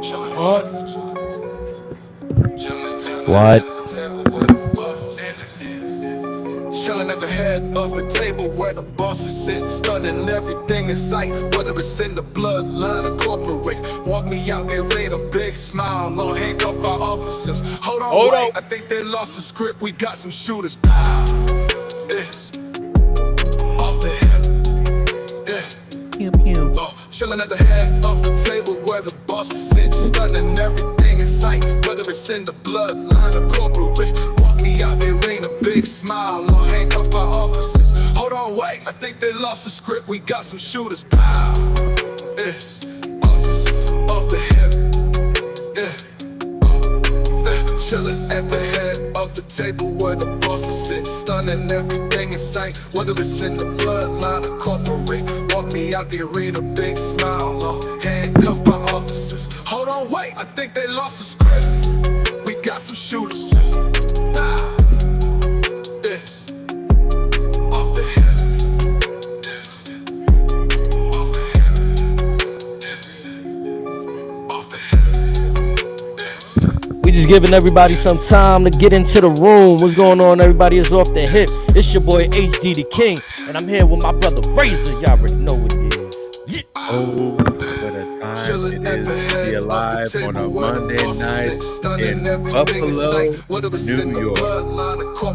What? What? Chilling at the head of the table where the bosses sit, stunning everything in sight, whether it's in the bloodline or corporate. Walk me out, they laid a big smile, no handcuffed by officers. Hold on, Hold on. wait, I think they lost the script. We got some shooters. Pow. It's off the hip. Yeah. Pew pew. Chilling at the head of the table where the bosses sit, stunning everything in sight, whether it's in the bloodline or corporate. Walk me out, they rain a big smile, no handcuffed by officers. Hold on, wait, I think they lost the script. We got some shooters. Pow. It's off the hip. Chillin' at the head of the table where the bosses sit, stunning everything in sight, whether it's in the bloodline or corporate. Walk me out the arena, big smile, handcuffed by officers. Hold on, wait, I think they lost the script. We got some shooters. Ah, it's off the head. Off the head. We just giving everybody some time to get into the room. What's going on, everybody? It's Off the Hip. It's your boy HD the King, and I'm here with my brother Razor. Y'all already know what it is. Yeah. Oh, what a time it is to be alive on a Monday night in Buffalo, New York.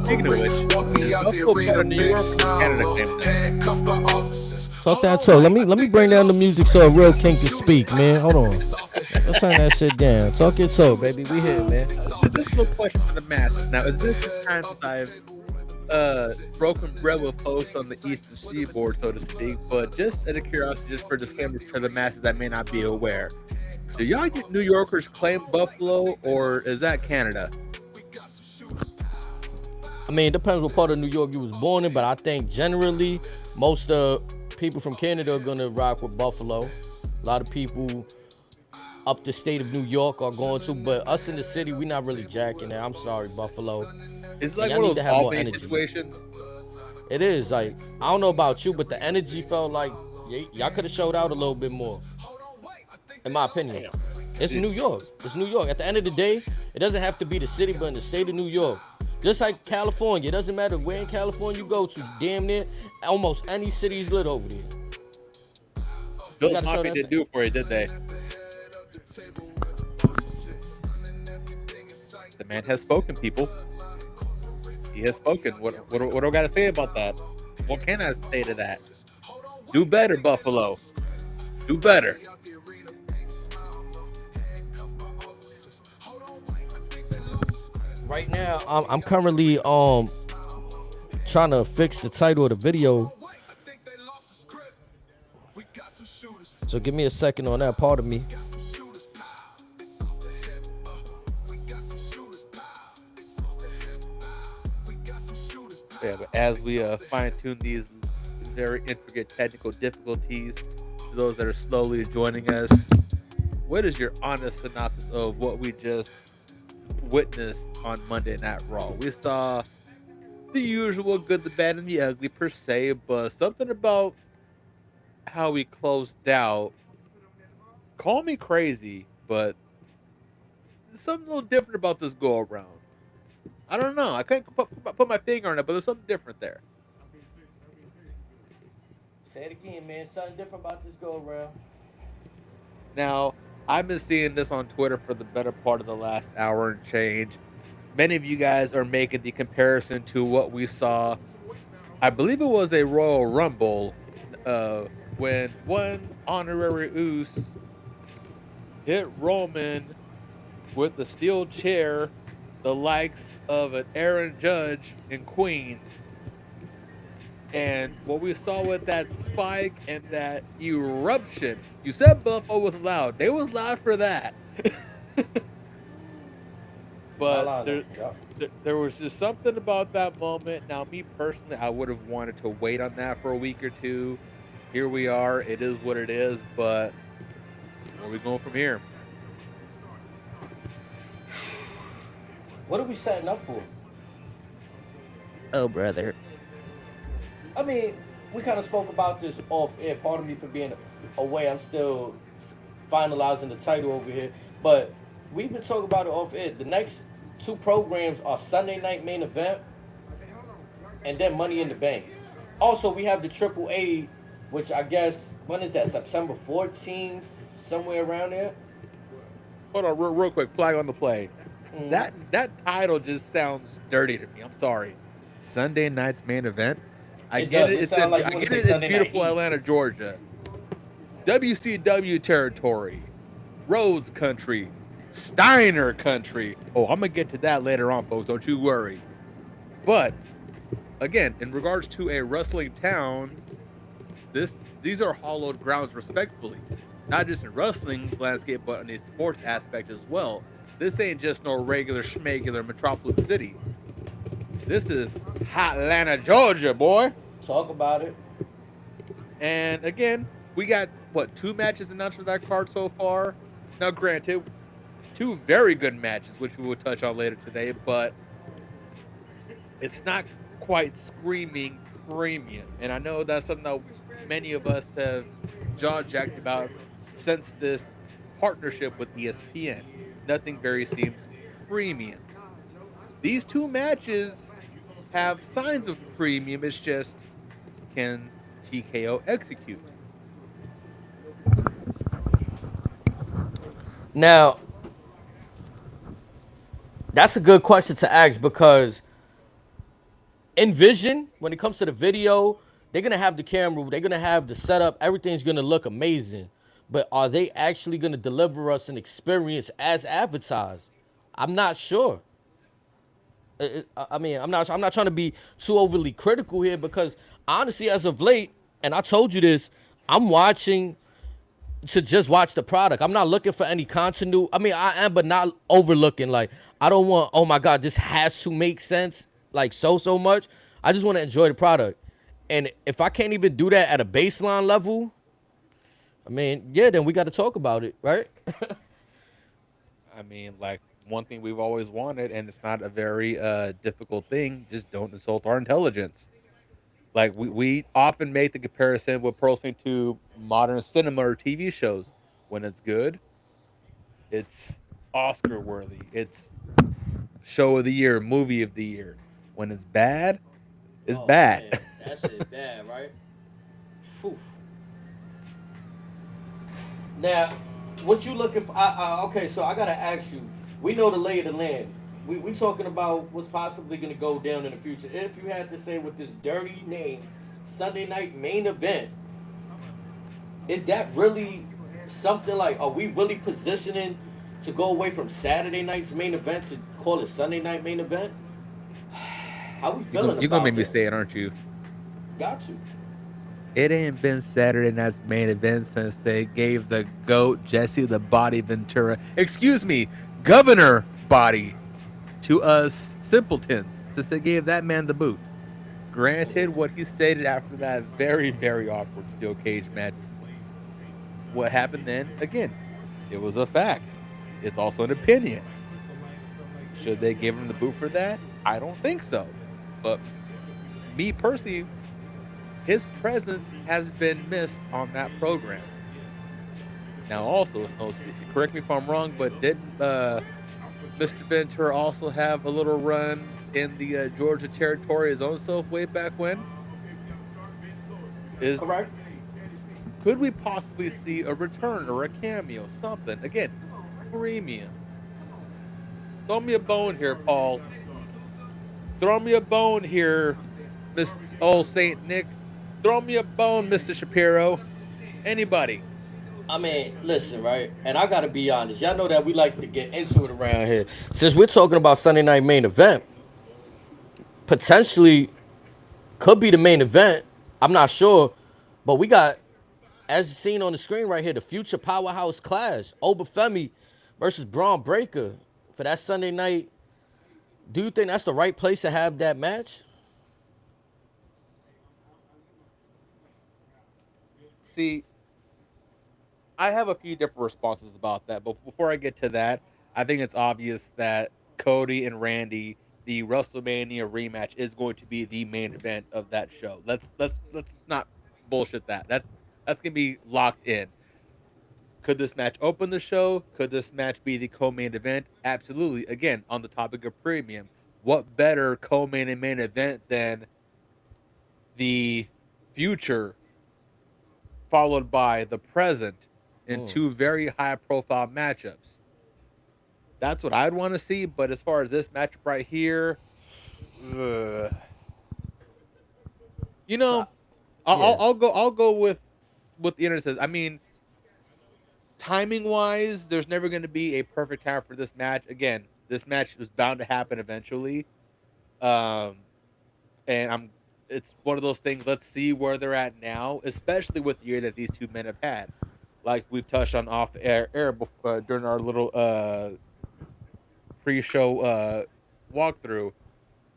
Speaking of which, is Buffalo part of New York or Canada claims that? Talk that talk. Let me bring down the music so a real king can speak, man. Hold on. Let's turn that shit down. Talk your talk, baby. We here, man. This is a little question for the masses. Now, is this the time since I've broken bread with folks on the Eastern Seaboard, so to speak? But just out of curiosity, just for disclaimers for the masses that may not be aware, do y'all New Yorkers claim Buffalo, or is that Canada? I mean, it depends what part of New York you was born in, but I think generally most people from Canada are gonna rock with Buffalo. A lot of people up the state of New York are going to, but us in the city, we not really jacking it. I'm sorry, Buffalo. It's And like y'all one need of to those have more Albany energy. situations. It is like I don't know about you, but the energy felt like y'all could have showed out a little bit more, in my opinion. It's New York. It's New York. At the end of the day, it doesn't have to be the city, but in the state of New York. Just like California, it doesn't matter where in California you go to. Damn near, almost any city is lit over there. You Bill's gotta show Mafia that. didn't do it for you, did they? The man has spoken, people. He has spoken. What do I got to say about that? What can I say to that? Do better, Buffalo. Do better. Right now, I'm currently trying to fix the title of the video. So give me a second on that part of me. Yeah, but as we fine tune these very intricate technical difficulties, to those that are slowly joining us, what is your honest synopsis of what we just witnessed on Monday Night Raw? We saw the usual good, the bad, and the ugly per se, but something about how we closed out. Call me crazy, but there's something a little different about this go around. I don't know. I can't put my finger on it, but there's something different there. Say it again, man. Something different about this go around. Now, I've been seeing this on Twitter for the better part of the last hour and change. Many of you guys are making the comparison to what we saw. I believe it was a Royal Rumble when one honorary Oos hit Roman with the steel chair, the likes of an Aaron Judge in Queens. And what we saw with that spike and that eruption, you said Buffalo was loud. They was loud for that. But there was just something about that moment. Now, me personally, I would have wanted to wait on that for a week or two. Here we are. It is what it is. But where are we going from here? What are we setting up for? Oh, brother. I mean, we kind of spoke about this off air. Pardon me for being away. I'm still finalizing the title over here. But we've been talking about it off it. The next two programs are Sunday Night Main Event and then Money in the Bank. Also, we have the Triple A, which I guess when is that? September 14th, somewhere around there. Hold on, real quick. Flag on the play. Mm. That title just sounds dirty to me. I'm sorry. Sunday night's main event. I It get does. it. It sound like you I wanna get say it. It's Sunday Night beautiful Heat. Atlanta, Georgia. WCW territory, Rhodes country, Steiner country. Oh, I'm gonna get to that later on, folks. Don't you worry. But again, in regards to a wrestling town, these are hallowed grounds, respectfully. Not just in wrestling landscape, but in the sports aspect as well. This ain't just no regular schmegular metropolis city. This is hot Atlanta, Georgia, boy. Talk about it. And again, we got what, 2 matches announced for that card so far. Now, granted, 2 very good matches, which we will touch on later today, but it's not quite screaming premium. And I know that's something that many of us have jaw-jacked about since this partnership with ESPN. Nothing very seems premium. These 2 matches have signs of premium. It's just, can TKO execute? Now, that's a good question to ask because in Vision, when it comes to the video, they're going to have the camera, they're going to have the setup, everything's going to look amazing. But are they actually going to deliver us an experience as advertised? I'm not sure. I mean, I'm not trying to be too overly critical here because honestly, as of late, and I told you this, I'm watching to just watch the product. I'm not looking for any continuity. I mean, I am, but not overlooking. Like, I don't want, oh my God, this has to make sense like so much. I just want to enjoy the product. And if I can't even do that at a baseline level, I mean, yeah, then we got to talk about it, right? I mean, like, one thing we've always wanted, and it's not a very difficult thing, just don't insult our intelligence. Like, we often make the comparison with pro wrestling to modern cinema or TV shows. When it's good, it's Oscar worthy. It's show of the year, movie of the year. When it's bad, it's bad. Man, that shit bad, right? Whew. Now, what you looking for? Okay, so I gotta ask you. We know the lay of the land. We talking about what's possibly gonna go down in the future. If you had to say with this dirty name, Sunday Night Main Event, is that really something like? Are we really positioning to go away from Saturday night's main event to call it Sunday Night Main Event? How we feeling? You're gonna make me say it, aren't you? Got you. It ain't been Saturday night's main event since they gave the GOAT Jesse the Body Ventura, excuse me, Governor Body, to us simpletons, since they gave that man the boot. Granted, what he stated after that very, very awkward steel cage match, what happened then, again, it was a fact. It's also an opinion. Should they give him the boot for that? I don't think so. But me personally, his presence has been missed on that program. Now, also, it's no secret, correct me if I'm wrong, but didn't Mr. Ventura also have a little run in the Georgia territory his own self way back when? Correct. Could we possibly see a return or a cameo, something? Again, premium. Throw me a bone here, Paul. Throw me a bone here, Miss Old Saint Nick. Throw me a bone, Mr. Shapiro. Anybody. I mean, listen, right? And I gotta be honest. Y'all know that we like to get into it around here. Since we're talking about Sunday Night Main Event, potentially could be the main event. I'm not sure. But we got, as seen on the screen right here, the future powerhouse clash. Femi versus Bron Breakker for that Sunday night. Do you think that's the right place to have that match? See, I have a few different responses about that, but before I get to that, I think it's obvious that Cody and Randy, the WrestleMania rematch, is going to be the main event of that show. Let's not bullshit that. That's gonna be locked in. Could this match open the show? Could this match be the co-main event? Absolutely. Again, on the topic of premium, what better co-main and main event than the future followed by the present in two very high-profile matchups? That's what I'd want to see. But as far as this matchup right here, you know, I'll go with what the internet says. I mean, timing wise, there's never going to be a perfect time for this match. Again, this match was bound to happen eventually. And it's one of those things. Let's see where they're at now, especially with the year that these two men have had. Like we've touched on off air before, during our little pre-show walkthrough.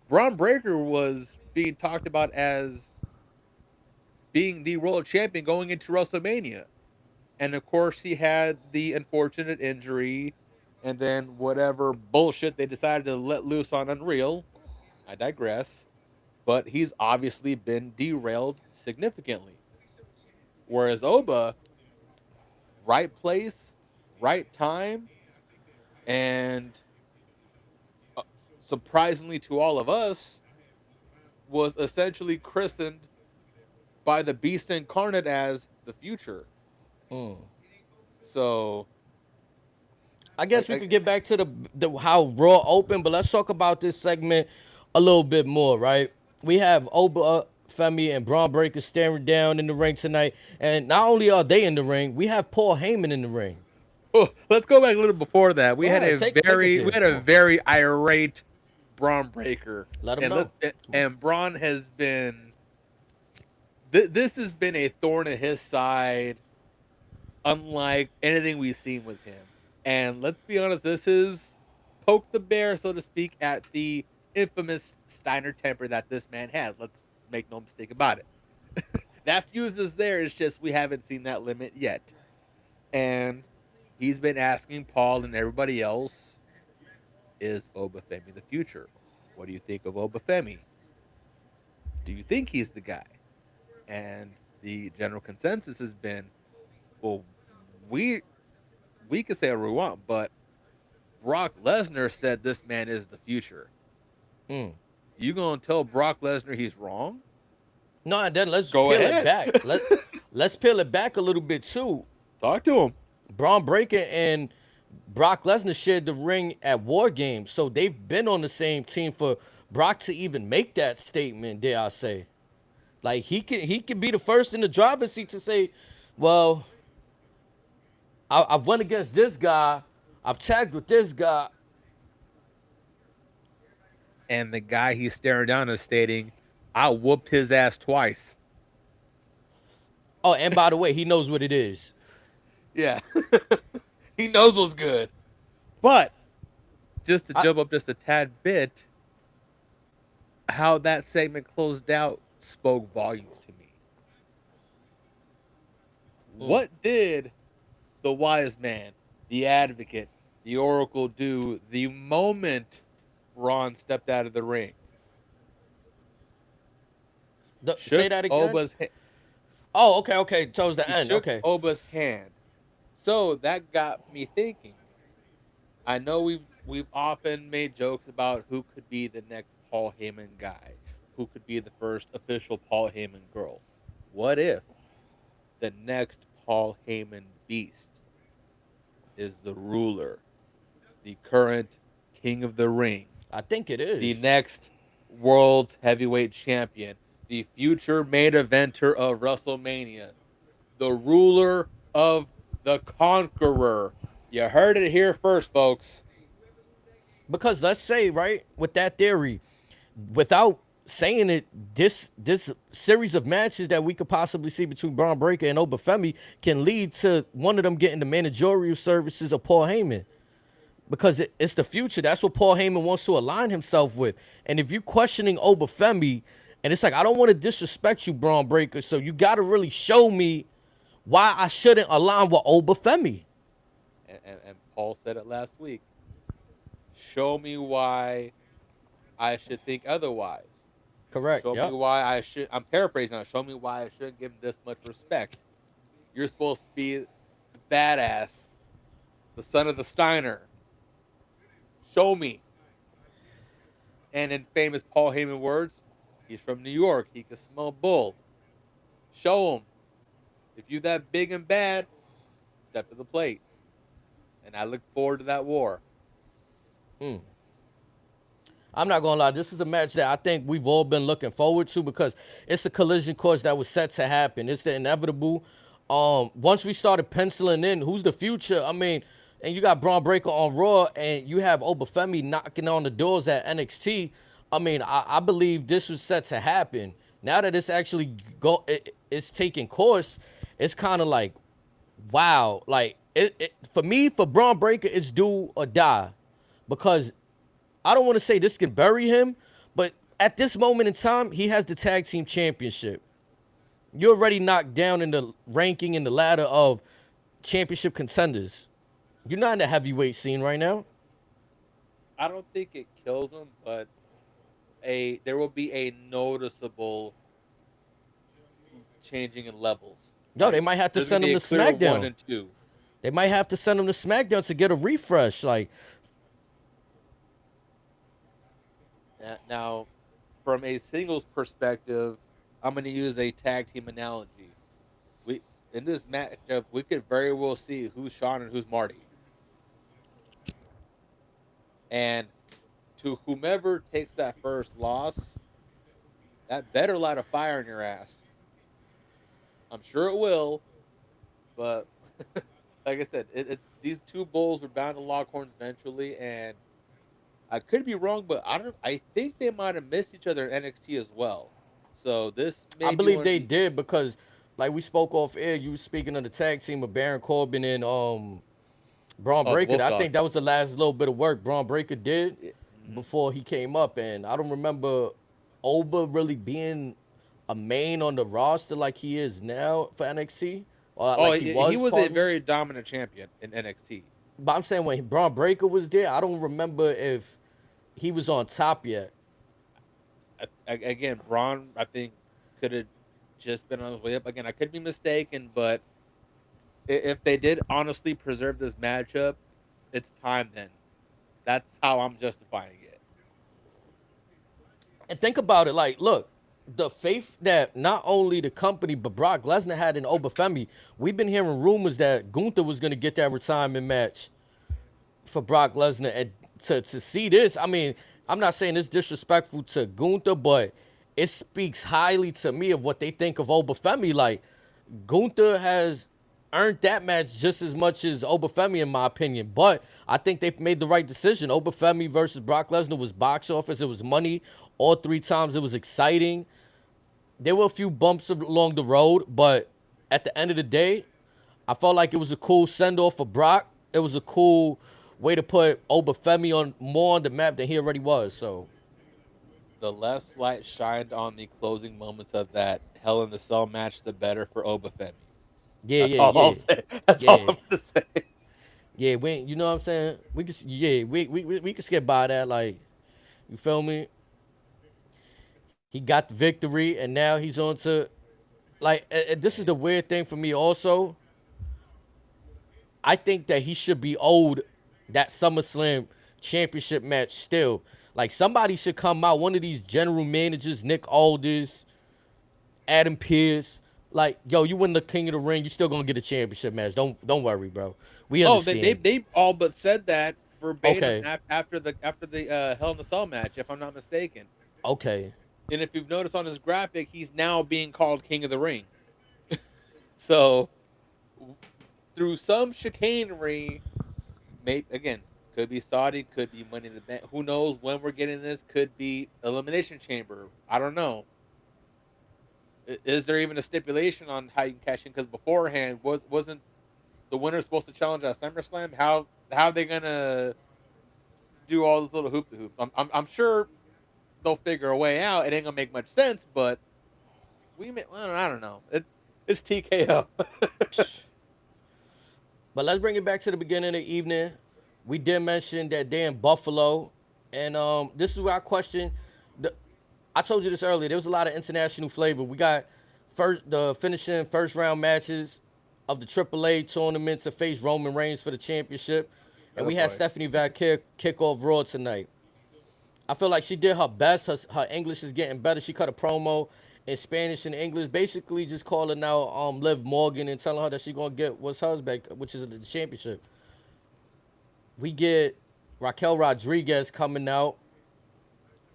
Bron Breakker was being talked about as being the world champion going into WrestleMania. And of course, he had the unfortunate injury and then whatever bullshit they decided to let loose on Unreal. I digress. But he's obviously been derailed significantly. Whereas Oba, right place, right time, and surprisingly to all of us, was essentially christened by the Beast Incarnate as the future. So I guess we could get back to the how Raw opened, but let's talk about this segment a little bit more, right? We have Oba, Femi, and Bron Breakker staring down in the ring tonight, and not only are they in the ring, we have Paul Heyman in the ring. Oh, let's go back a little before that. We had Take a very irate Bron Breakker. Let him know. And Bron has been. This has been a thorn in his side, unlike anything we've seen with him. And let's be honest, this is poke the bear, so to speak, at the infamous Steiner temper that this man has. Let's make no mistake about it. That fuse is there. It's just we haven't seen that limit yet. And he's been asking Paul and everybody else, is Oba Femi the future? What do you think of Oba Femi? Do you think he's the guy? And the general consensus has been, well, we can say what we want, but Brock Lesnar said this man is the future. You gonna tell Brock Lesnar he's wrong? No, and then let's peel it back. Let's peel it back a little bit too. Talk to him. Bron Breakker and Brock Lesnar shared the ring at War Games, so they've been on the same team for Brock to even make that statement, dare I say. Like he can be the first in the driver's seat to say, well, I've won against this guy, I've tagged with this guy. And the guy he's staring down is stating, I whooped his ass twice. Oh, and by the way, he knows what it is. Yeah. He knows what's good. But just to jump up just a tad bit, how that segment closed out spoke volumes to me. What did the wise man, the advocate, the oracle do the moment Ron stepped out of the ring? Say that again. Oh, okay. Towards the end. Shook Okay. Oba's hand. So that got me thinking. I know we've often made jokes about who could be the next Paul Heyman guy, who could be the first official Paul Heyman girl. What if the next Paul Heyman beast is the ruler, the current king of the ring? I think it is. The next world's heavyweight champion, the future main eventer of WrestleMania, the ruler of the conqueror. You heard it here first, folks. Because let's say, right, with that theory, without saying it, this series of matches that we could possibly see between Bron Breakker and Oba Femi can lead to one of them getting the managerial services of Paul Heyman. Because it's the future. That's what Paul Heyman wants to align himself with. And if you're questioning Oba Femi, and it's like, I don't want to disrespect you, Bron Breakker, so you got to really show me why I shouldn't align with Oba Femi. And Paul said it last week. Show me why I should think otherwise. Correct. Show me why I should. I'm paraphrasing now. Show me why I shouldn't give him this much respect. You're supposed to be badass, the son of the Steiner. Show me. And in famous Paul Heyman words, he's from New York. He can smell bull. Show him. If you that big and bad, step to the plate. And I look forward to that war. I'm not gonna lie, this is a match that I think we've all been looking forward to because it's a collision course that was set to happen. It's the inevitable. Once we started penciling in who's the future, I mean, and you got Braun Breaker on Raw and you have Femi knocking on the doors at NXT. I mean, I believe this was set to happen. Now that it's actually it's taking course, it's kind of like, wow. Like for me, for Braun Breaker, it's do or die because I don't want to say this can bury him, but at this moment in time, he has the tag team championship. You're already knocked down in the ranking in the ladder of championship contenders. You're not in the heavyweight scene right now. I don't think it kills him, but there will be a noticeable changing in levels. Yo, they might have to send him to SmackDown. 1 and 2. They might have to send him to SmackDown to get a refresh. Like, now, from a singles perspective, I'm going to use a tag team analogy. In this matchup, we could very well see who's Sean and who's Marty. And to whomever takes that first loss, that better light a fire in your ass. I'm sure it will, but like I said, these two bulls are bound to lock horns eventually, and I could be wrong, but I think they might have missed each other in NXT as well. So I believe they did because, like we spoke off air, you were speaking of the tag team of Baron Corbin and Braun Breaker. I think that was the last little bit of work Braun Breaker did before he came up, and I don't remember Oba really being a main on the roster like he is now for NXT. He was a very dominant champion in NXT. But I'm saying when Braun Breaker was there, I don't remember if he was on top yet. Again, Braun, I think, could have just been on his way up. Again, I could be mistaken, but if they did honestly preserve this matchup, it's time then. That's how I'm justifying it. And think about it, like, look, the faith that not only the company but Brock Lesnar had in Femi. We've been hearing rumors that Gunther was going to get that retirement match for Brock Lesnar, and to see this, I mean, I'm not saying it's disrespectful to Gunther, but it speaks highly to me of what they think of Femi. Like, Gunther has earned that match just as much as Femi, in my opinion. But I think they made the right decision. Femi versus Brock Lesnar was box office. It was money. All 3 times it was exciting. There were a few bumps along the road, but at the end of the day, I felt like it was a cool send-off for Brock. It was a cool way to put Femi more on the map than he already was. So the less light shined on the closing moments of that Hell in the Cell match, the better for Femi. That's all I'll say. That's all I'm gonna say. Yeah, you know what I'm saying? We could skip by that. Like, you feel me? He got the victory, and now he's on to, like, this is the weird thing for me also. I think that he should be owed that SummerSlam championship match still. Like, somebody should come out, one of these general managers, Nick Aldis, Adam Pearce, like, yo, you win the King of the Ring, you still gonna get a championship match. Don't worry, bro. We understand. They all but said that verbatim after the Hell in the Cell match, if I'm not mistaken. Okay. And if you've noticed on his graphic, he's now being called King of the Ring. So, through some chicanery, again, could be Saudi, could be Money in the Bank. Who knows when we're getting this? Could be Elimination Chamber. I don't know. Is there even a stipulation on how you can cash in? Because beforehand, wasn't the winner supposed to challenge at SummerSlam? How are they gonna do all those little hoop de hoops? I'm sure they'll figure a way out. It ain't gonna make much sense, but I don't know. It's TKO. But let's bring it back to the beginning of the evening. We did mention that they're in Buffalo, and this is where I question. I told you this earlier. There was a lot of international flavor. We got the finishing first round matches. of the AAA tournament to face Roman Reigns for the championship. And Oh we had boy. Stephanie Valkyrie kick off Raw tonight. I feel like she did her best. Her English is getting better. She cut a promo in Spanish and English, basically just calling out Liv Morgan and telling her that she's gonna get what's hers back, which is the championship. We get Raquel Rodriguez coming out,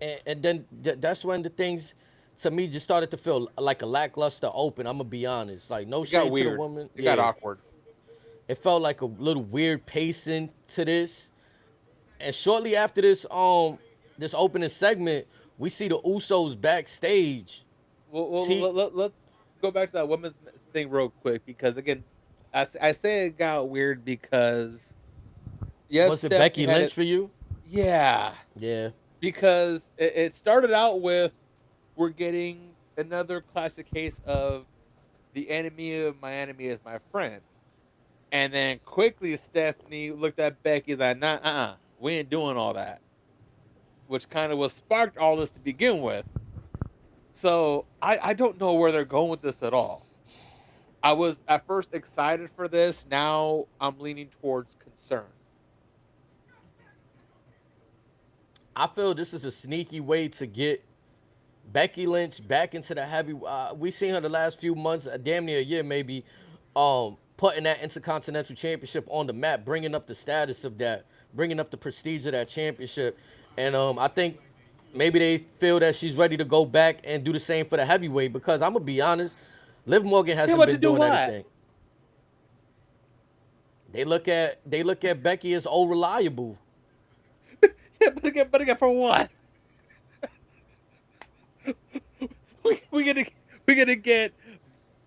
and then that's when the things to me just started to feel like a lackluster open. I'm gonna be honest, like no It got shade to the weird. woman. It got awkward. It felt like a little weird pacing to this. And shortly after this opening segment, we see the Usos backstage. Well, See, let's go back to that women's thing real quick because again, I say it got weird because yes, was it Stephanie Becky had Lynch it, for you? yeah, Yeah. because it started out with we're getting another classic case of the enemy of my enemy is my friend, and then quickly Stephanie looked at Becky's like, nah, we ain't doing all that, which kind of was sparked all this to begin with. So I don't know where they're going with this at all. I was at first excited for this. Now I'm leaning towards concern. I feel this is a sneaky way to get Becky Lynch back into the heavy. We seen her the last few months, damn near a year maybe, putting that Intercontinental Championship on the map, bringing up the status of that, bringing up the prestige of that championship, and I think maybe they feel that she's ready to go back and do the same for the heavyweight because I'm gonna be honest, Liv Morgan Hey, hasn't what to been do doing what? anything. They look at Becky as old reliable. Yeah, but again, for what? we gonna get.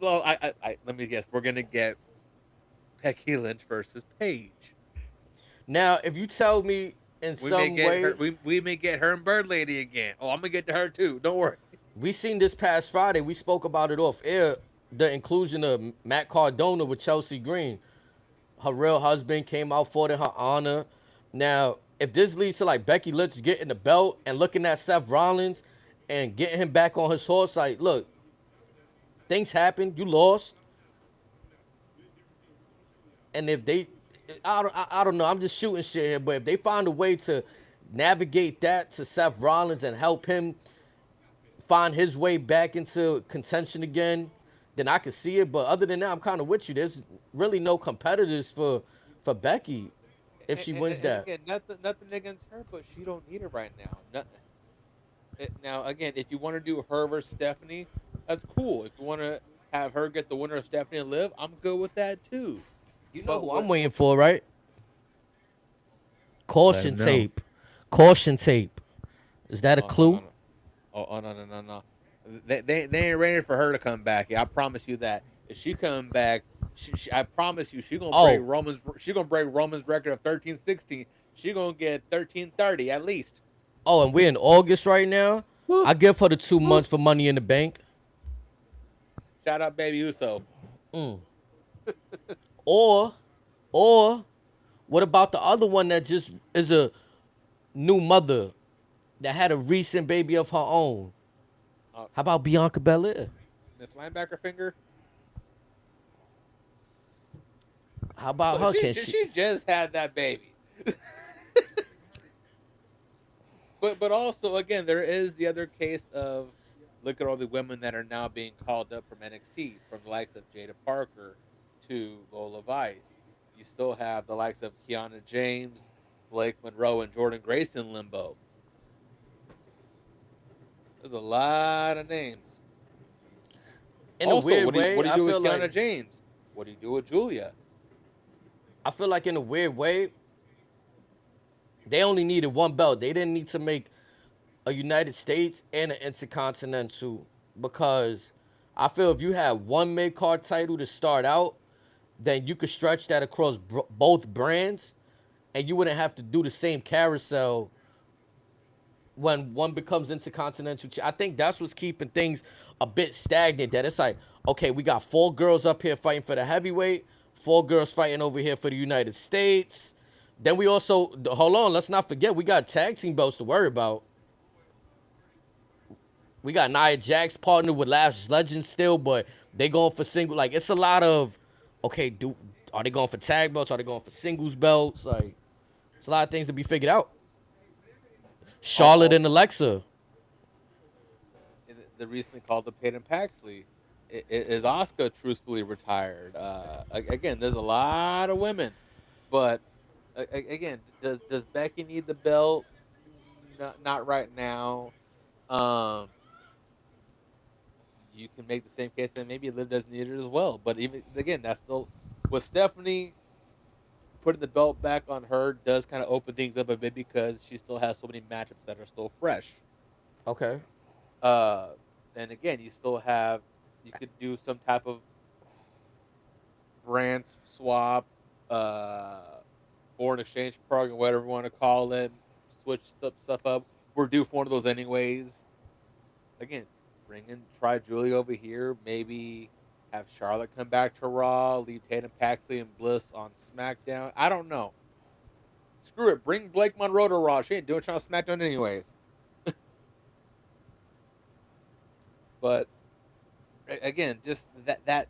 Well, I let me guess. We're gonna get Becky Lynch versus Paige. Now, if you tell me in We may some get way, her. We may get her and Bird Lady again. Oh, I'm gonna get to her too. Don't worry. we seen this past Friday, we spoke about it off air, the inclusion of Matt Cardona with Chelsea Green. Her real husband came out for it in her honor. Now, if this leads to like Becky Lynch getting the belt and looking at Seth Rollins and getting him back on his horse, like, look, things happened, you lost. And if they, I don't know, I'm just shooting shit here, but if they find a way to navigate that to Seth Rollins and help him find his way back into contention again, then I could see it. But other than that, I'm kind of with you. There's really no competitors for Becky if she wins And that. again, nothing against her, but she don't need it right now. Now, again, if you want to do her versus Stephanie, that's cool. If you want to have her get the winner of Stephanie and Liv, I'm good with that too. You know But who what- I'm waiting for, right? Caution know. tape. Caution tape. Is that a clue? No. They ain't ready for her to come back. Yeah, I promise you that. If she come back, I promise you, she gonna break Roman's. She gonna break Roman's record of 13-16. She gonna get 13-30 at least. Oh, and we're in August right now. I give her the 2 months for Money in the Bank. Shout out, Baby Uso. Or what about the other one that just is a new mother that had a recent baby of her own? How about Bianca Belair? Miss Linebacker Finger. How about her? Can she? She just had that baby. But also again, there is the other case of look at all the women that are now being called up from NXT, from the likes of Jada Parker to Lola Vice. You still have the likes of Kiana James, Blake Monroe, and Jordan Grace in limbo. There's a lot of names. In Also, a weird what do you, way, what do you I do with feel Kiana like James? What do you do with Julia? I feel like in a weird way, they only needed one belt. They didn't need to make a United States and an Intercontinental because I feel if you had one mid-card title to start out, then you could stretch that across both brands and you wouldn't have to do the same carousel when one becomes Intercontinental. I think that's what's keeping things a bit stagnant, that it's like, okay, we got 4 girls up here fighting for the heavyweight, 4 girls fighting over here for the United States. Then we also, hold on, let's not forget, we got tag team belts to worry about. We got Nia Jax partnered with Lash Legends still, but they going for single. Like, it's a lot of, okay, are they going for tag belts? Are they going for singles belts? Like, it's a lot of things to be figured out. Charlotte and Alexa. The recently called the Peyton Paxley. Is Asuka truthfully retired? Again, there's a lot of women, but again, does Becky need the belt? Not right now. Um, you can make the same case that maybe Liv doesn't need it as well. But even again, that's still with Stephanie putting the belt back on her does kind of open things up a bit because she still has so many matchups that are still fresh. Okay. Uh, and again, you could do some type of brand swap, foreign exchange program, whatever you want to call it, switch stuff up. We're due for one of those anyways. Again, try Julie over here. Maybe have Charlotte come back to Raw, leave Tatum Paxley and Bliss on SmackDown. I don't know. Screw it. Bring Blake Monroe to Raw. She ain't doing shit on SmackDown anyways. But again, just that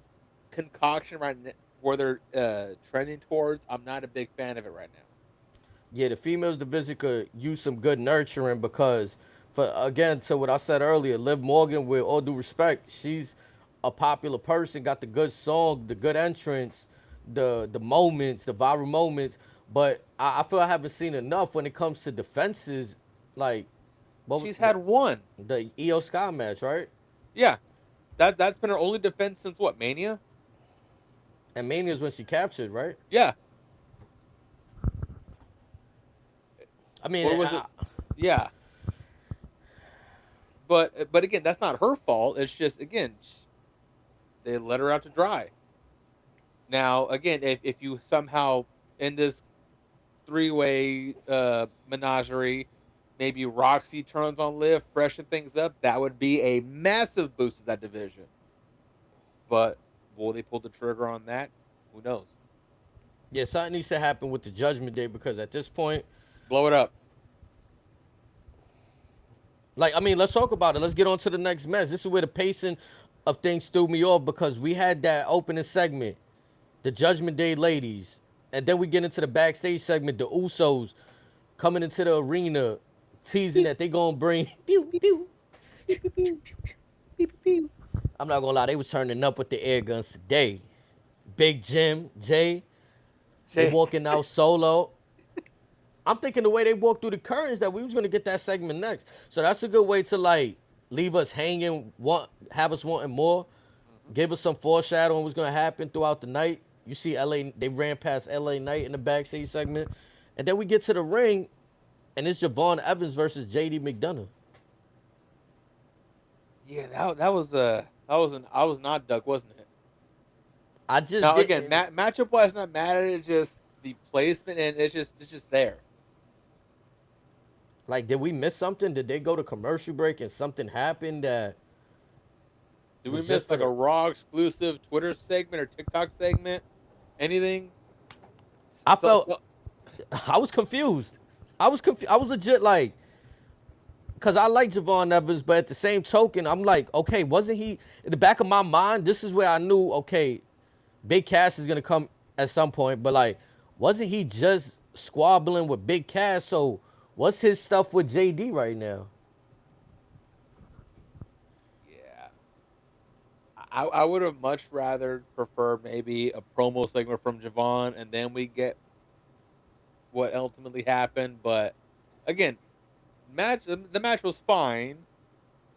concoction right now, where they're trending towards, I'm not a big fan of it right now. Yeah, the females division could use some good nurturing because, for again, to what I said earlier, Liv Morgan, with all due respect, she's a popular person, got the good song, the good entrance, the moments, the viral moments. But I feel I haven't seen enough when it comes to defenses. Like, She's had one. The Io Sky match, right? Yeah, that's been her only defense since what, Mania? And Mania is when she captured, right? Yeah. I mean, Or was it? Yeah. But again, that's not her fault. It's just again, they let her out to dry. Now again, if you somehow in this three-way menagerie, maybe Roxy turns on Liv, freshen things up, that would be a massive boost to that division. But will they pull the trigger on that? Who knows? Yeah, something needs to happen with the Judgment Day because at this point, blow it up. Like, I mean, let's talk about it. Let's get on to the next match. This is where the pacing of things threw me off because we had that opening segment, the Judgment Day ladies, and then we get into the backstage segment, the Usos coming into the arena, teasing that they gonna bring. Pew, pew, pew, pew, pew, pew. I'm not gonna lie, they was turning up with the air guns today. Big Jim, Jay, they walking out solo. I'm thinking the way they walked through the curtains that we was gonna get that segment next. So that's a good way to like leave us hanging, have us wanting more, give us some foreshadowing what's gonna happen throughout the night. You see LA, they ran past LA Knight in the backstage segment. And then we get to the ring, and it's Javon Evans versus JD McDonough. Yeah, that was not Doug, wasn't it? I just now again, matchup wise, not mad at it. Just the placement, and it's just there. Like, did we miss something? Did they go to commercial break and something happened that? Did we miss like a Raw exclusive Twitter segment or TikTok segment? Anything? I was confused. I was legit like, because I like Javon Evans, but at the same token, I'm like, okay, wasn't he, in the back of my mind, this is where I knew, okay, Big Cass is going to come at some point, but like, wasn't he just squabbling with Big Cass? So what's his stuff with JD right now? Yeah. I would have much rather preferred maybe a promo segment from Javon, and then we get what ultimately happened. But again, the match was fine.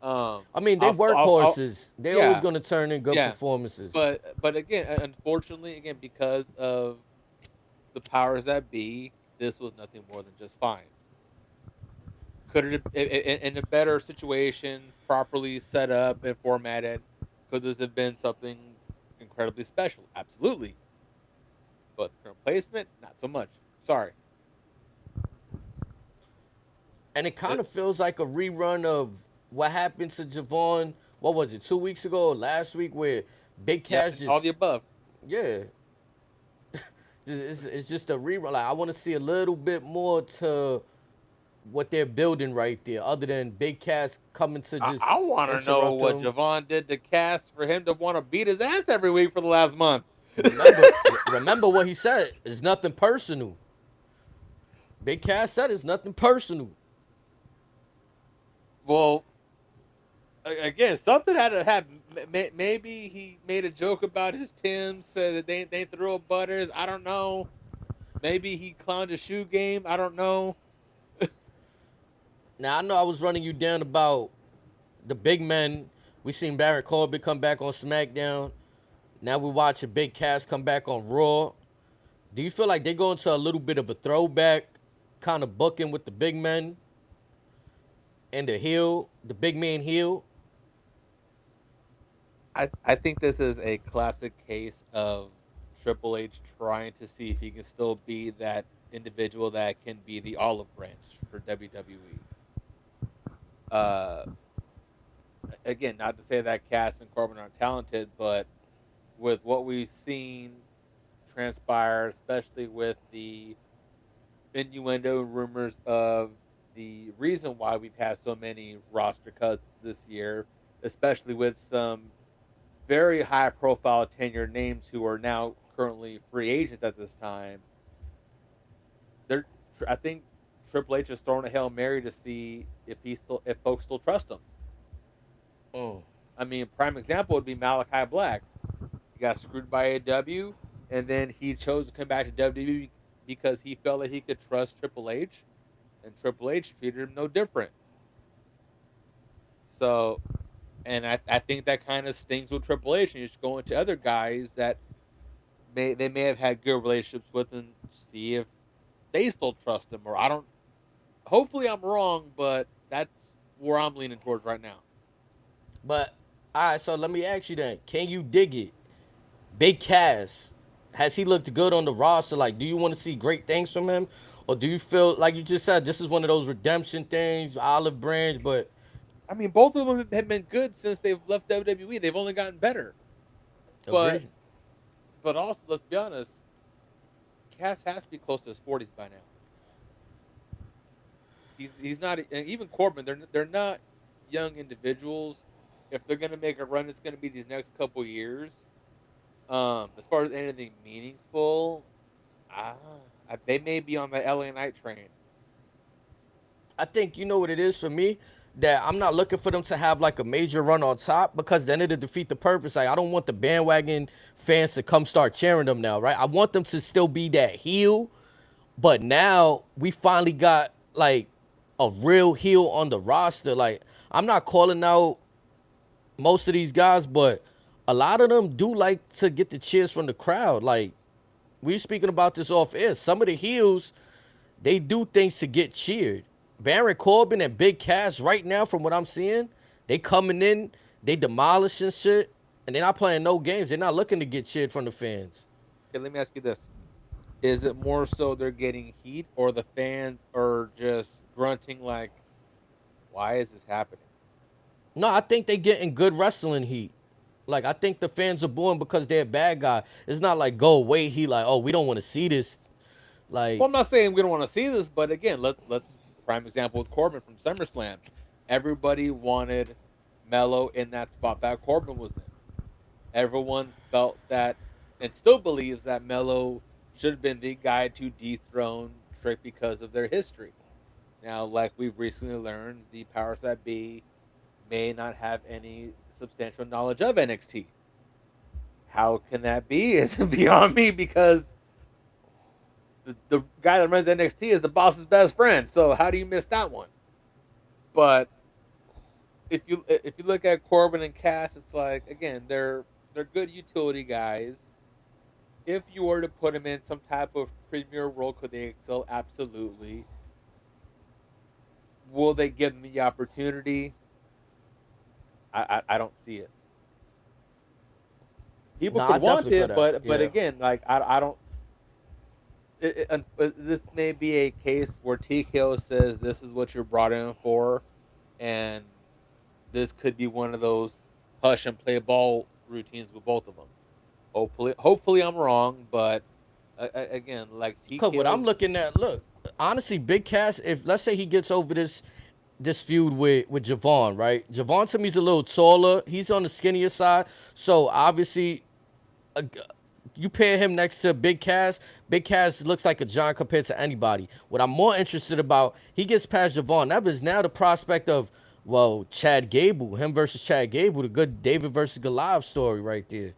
I mean, they workhorses. They're always going to turn in good performances. But again, unfortunately, again, because of the powers that be, this was nothing more than just fine. Could it have, in a better situation, properly set up and formatted, could this have been something incredibly special? Absolutely. But current placement, not so much. Sorry. And it kind of feels like a rerun of what happened to Javon, what was it, 2 weeks ago or last week, where Big Cass just... all the above. Yeah. It's just a rerun. Like, I want to see a little bit more to what they're building right there, other than Big Cass coming to just... I want to know what Javon did to Cass for him to want to beat his ass every week for the last month. Remember what he said. It's nothing personal. Big Cass said it's nothing personal. Well, again, something had to happen. Maybe he made a joke about his Timbs, said that they throw butters. I don't know. Maybe he clowned his shoe game. I don't know. Now I know I was running you down about the big men. We seen Baron Corbin come back on SmackDown. Now we watching Big Cass come back on Raw. Do you feel like they go into a little bit of a throwback kind of booking with the big men and the big man heel? I think this is a classic case of Triple H trying to see if he can still be that individual that can be the olive branch for WWE. Uh, Again, not to say that Cass and Corbin aren't talented, but with what we've seen transpire, especially with the innuendo and rumors of the reason why we've had so many roster cuts this year, especially with some very high profile tenured names who are now currently free agents at this time. They're, I think Triple H is throwing a Hail Mary to see if folks still trust him. Mm. I mean, prime example would be Malachi Black. He got screwed by AEW, and then he chose to come back to WWE because he felt that he could trust Triple H, and Triple H treated him no different. So, and I think that kind of stings with Triple H, and you should go into other guys that may have had good relationships with and see if they still trust him, or I don't. Hopefully, I'm wrong, but that's where I'm leaning towards right now. But all right, so let me ask you then: can you dig it? Big Cass, has he looked good on the roster? Like, do you want to see great things from him, or do you feel like you just said this is one of those redemption things, olive branch? But I mean, both of them have been good since they've left WWE. They've only gotten better. But agreed. but also, let's be honest, Cass has to be close to his 40s by now. He's not, and even Corbin. They're not young individuals. If they're gonna make a run, it's gonna be these next couple years. As far as anything meaningful, they may be on the LA Knight train. I think you know what it is for me, that I'm not looking for them to have like a major run on top, because then it'll defeat the purpose. Like, I don't want the bandwagon fans to come start cheering them now, right? I want them to still be that heel, but now we finally got like a real heel on the roster. Like, I'm not calling out most of these guys, but a lot of them do like to get the cheers from the crowd. Like, we were speaking about this off air. Some of the heels, they do things to get cheered. Baron Corbin and Big Cass right now, from what I'm seeing, they coming in, they demolishing shit, and they're not playing no games. They're not looking to get cheered from the fans. Okay, let me ask you this: is it more so they're getting heat, or the fans are just grunting like, "Why is this happening?" No, I think they getting good wrestling heat. Like, I think the fans are booing because they're a bad guy. It's not like go away heat, like, oh, we don't want to see this. Like, Well, I'm not saying we don't want to see this, but again, let's prime example with Corbin from SummerSlam. Everybody wanted Mello in that spot that Corbin was in. Everyone felt that, and still believes that Mello should have been the guy to dethrone Trick because of their history. Now, like we've recently learned, the powers that be may not have any substantial knowledge of NXT. How can that be? It's beyond me, because the guy that runs NXT is the boss's best friend. So how do you miss that one? But if you look at Corbin and Cass, it's like, again, they're good utility guys. If you were to put them in some type of premier role, could they excel? Absolutely. Will they give them the opportunity? I don't see it. People nah, I could want definitely feel it, that. but Yeah. again, like I don't. This may be a case where TKO says this is what you're brought in for, and this could be one of those hush and play ball routines with both of them. Hopefully I'm wrong, but again, like Cause what I'm TKO's. looking at, look, honestly, Big Cass, if let's say he gets over this feud with Javon, right? Javon to me is a little taller. He's on the skinnier side, so obviously, uh, you pair him next to Big Cass. Big Cass looks like a John compared to anybody. What I'm more interested about, he gets past Javon Evans. Now the prospect of, well, Chad Gable, him versus Chad Gable, the good David versus Goliath story right there.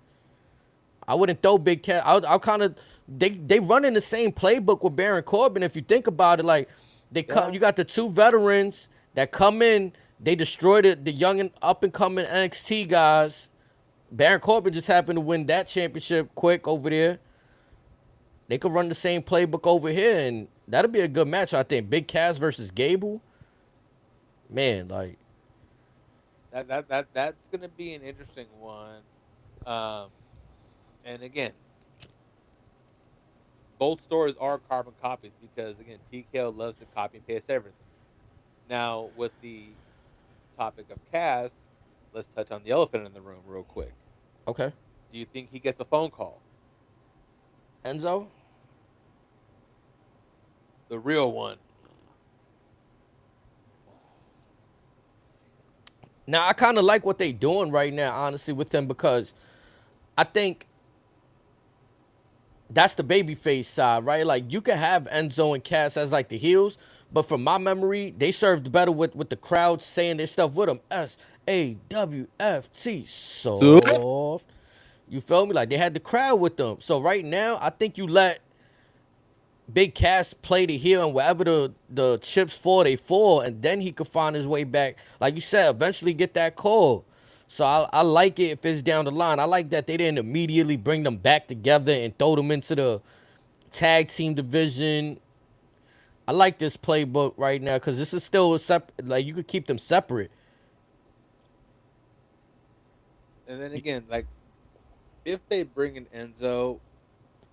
I wouldn't throw Big Cass. I'll kind of they run in the same playbook with Baron Corbin. If you think about it, like they come, you got the two veterans that come in. They destroyed the young and up and coming NXT guys. Baron Corbin just happened to win that championship quick over there. They could run the same playbook over here, and that'll be a good match, I think. Big Cass versus Gable. Man, like that's gonna be an interesting one. And again, both stories are carbon copies because again, TKO loves to copy and paste everything. Now, with the topic of Cass, let's touch on the elephant in the room real quick. okay, Do you think he gets a phone call? Enzo. The real one. Now I kind of like what they doing right now, honestly, with them because I think that's the babyface side, right? Like you can have Enzo and Cass as like the heels, but from my memory, they served better with the crowd saying their stuff with them. SAWFT soft. You feel me? Like they had the crowd with them. So right now, I think you let Big Cass play the heel and wherever the chips fall, they fall, and then he could find his way back. Like you said, eventually get that call. So I like it if it's down the line. I like that they didn't immediately bring them back together and throw them into the tag team division. I like this playbook right now because this is still a separate. Like you could keep them separate. And then again, like if they bring in Enzo,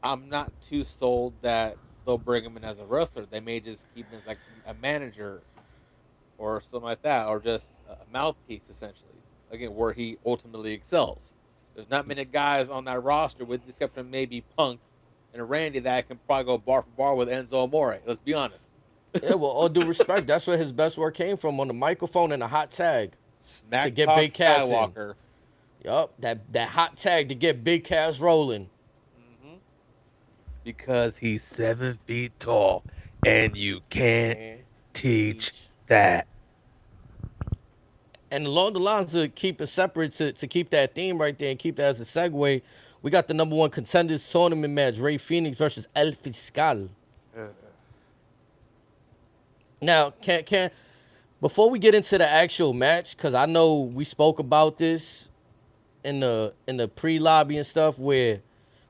I'm not too sold that they'll bring him in as a wrestler. They may just keep him as like a manager or something like that, or just a mouthpiece essentially. Again, where he ultimately excels. There's not many guys on that roster, with the exception of maybe Punk and Randy, that can probably go bar for bar with Enzo Amore. Let's be honest. Yeah, well, all due respect, that's where his best work came from, on the microphone and a hot tag. Smack To get Talk Big Cass in. Skywalker. Yup, that hot tag to get Big Cass rolling. Because he's 7 feet tall, and you can't teach that. And along the lines of keep it separate, to keep that theme right there and keep that as a segue, we got the number one contenders tournament match, Rey Fenix versus El Fiscal. Now, can before we get into the actual match, because I know we spoke about this in the pre-lobby and stuff, where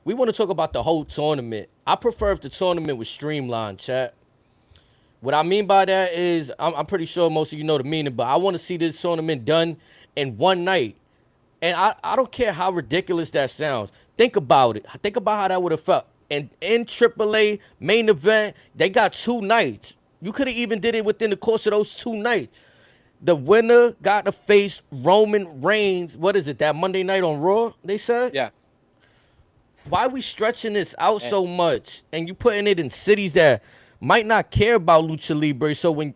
we want to talk about the whole tournament. I prefer if the tournament was streamlined, chat. What I mean by that is, I'm pretty sure most of you know the meaning, but I want to see this tournament done in one night. And I don't care how ridiculous that sounds. Think about it. Think about how that would have felt. And in AAA main event, they got 2 nights. You could have even did it within the course of those 2 nights. The winner got to face Roman Reigns. What is it, that Monday night on Raw, they said? Yeah. Why are we stretching this out so much? And you putting it in cities that might not care about Lucha Libre. So when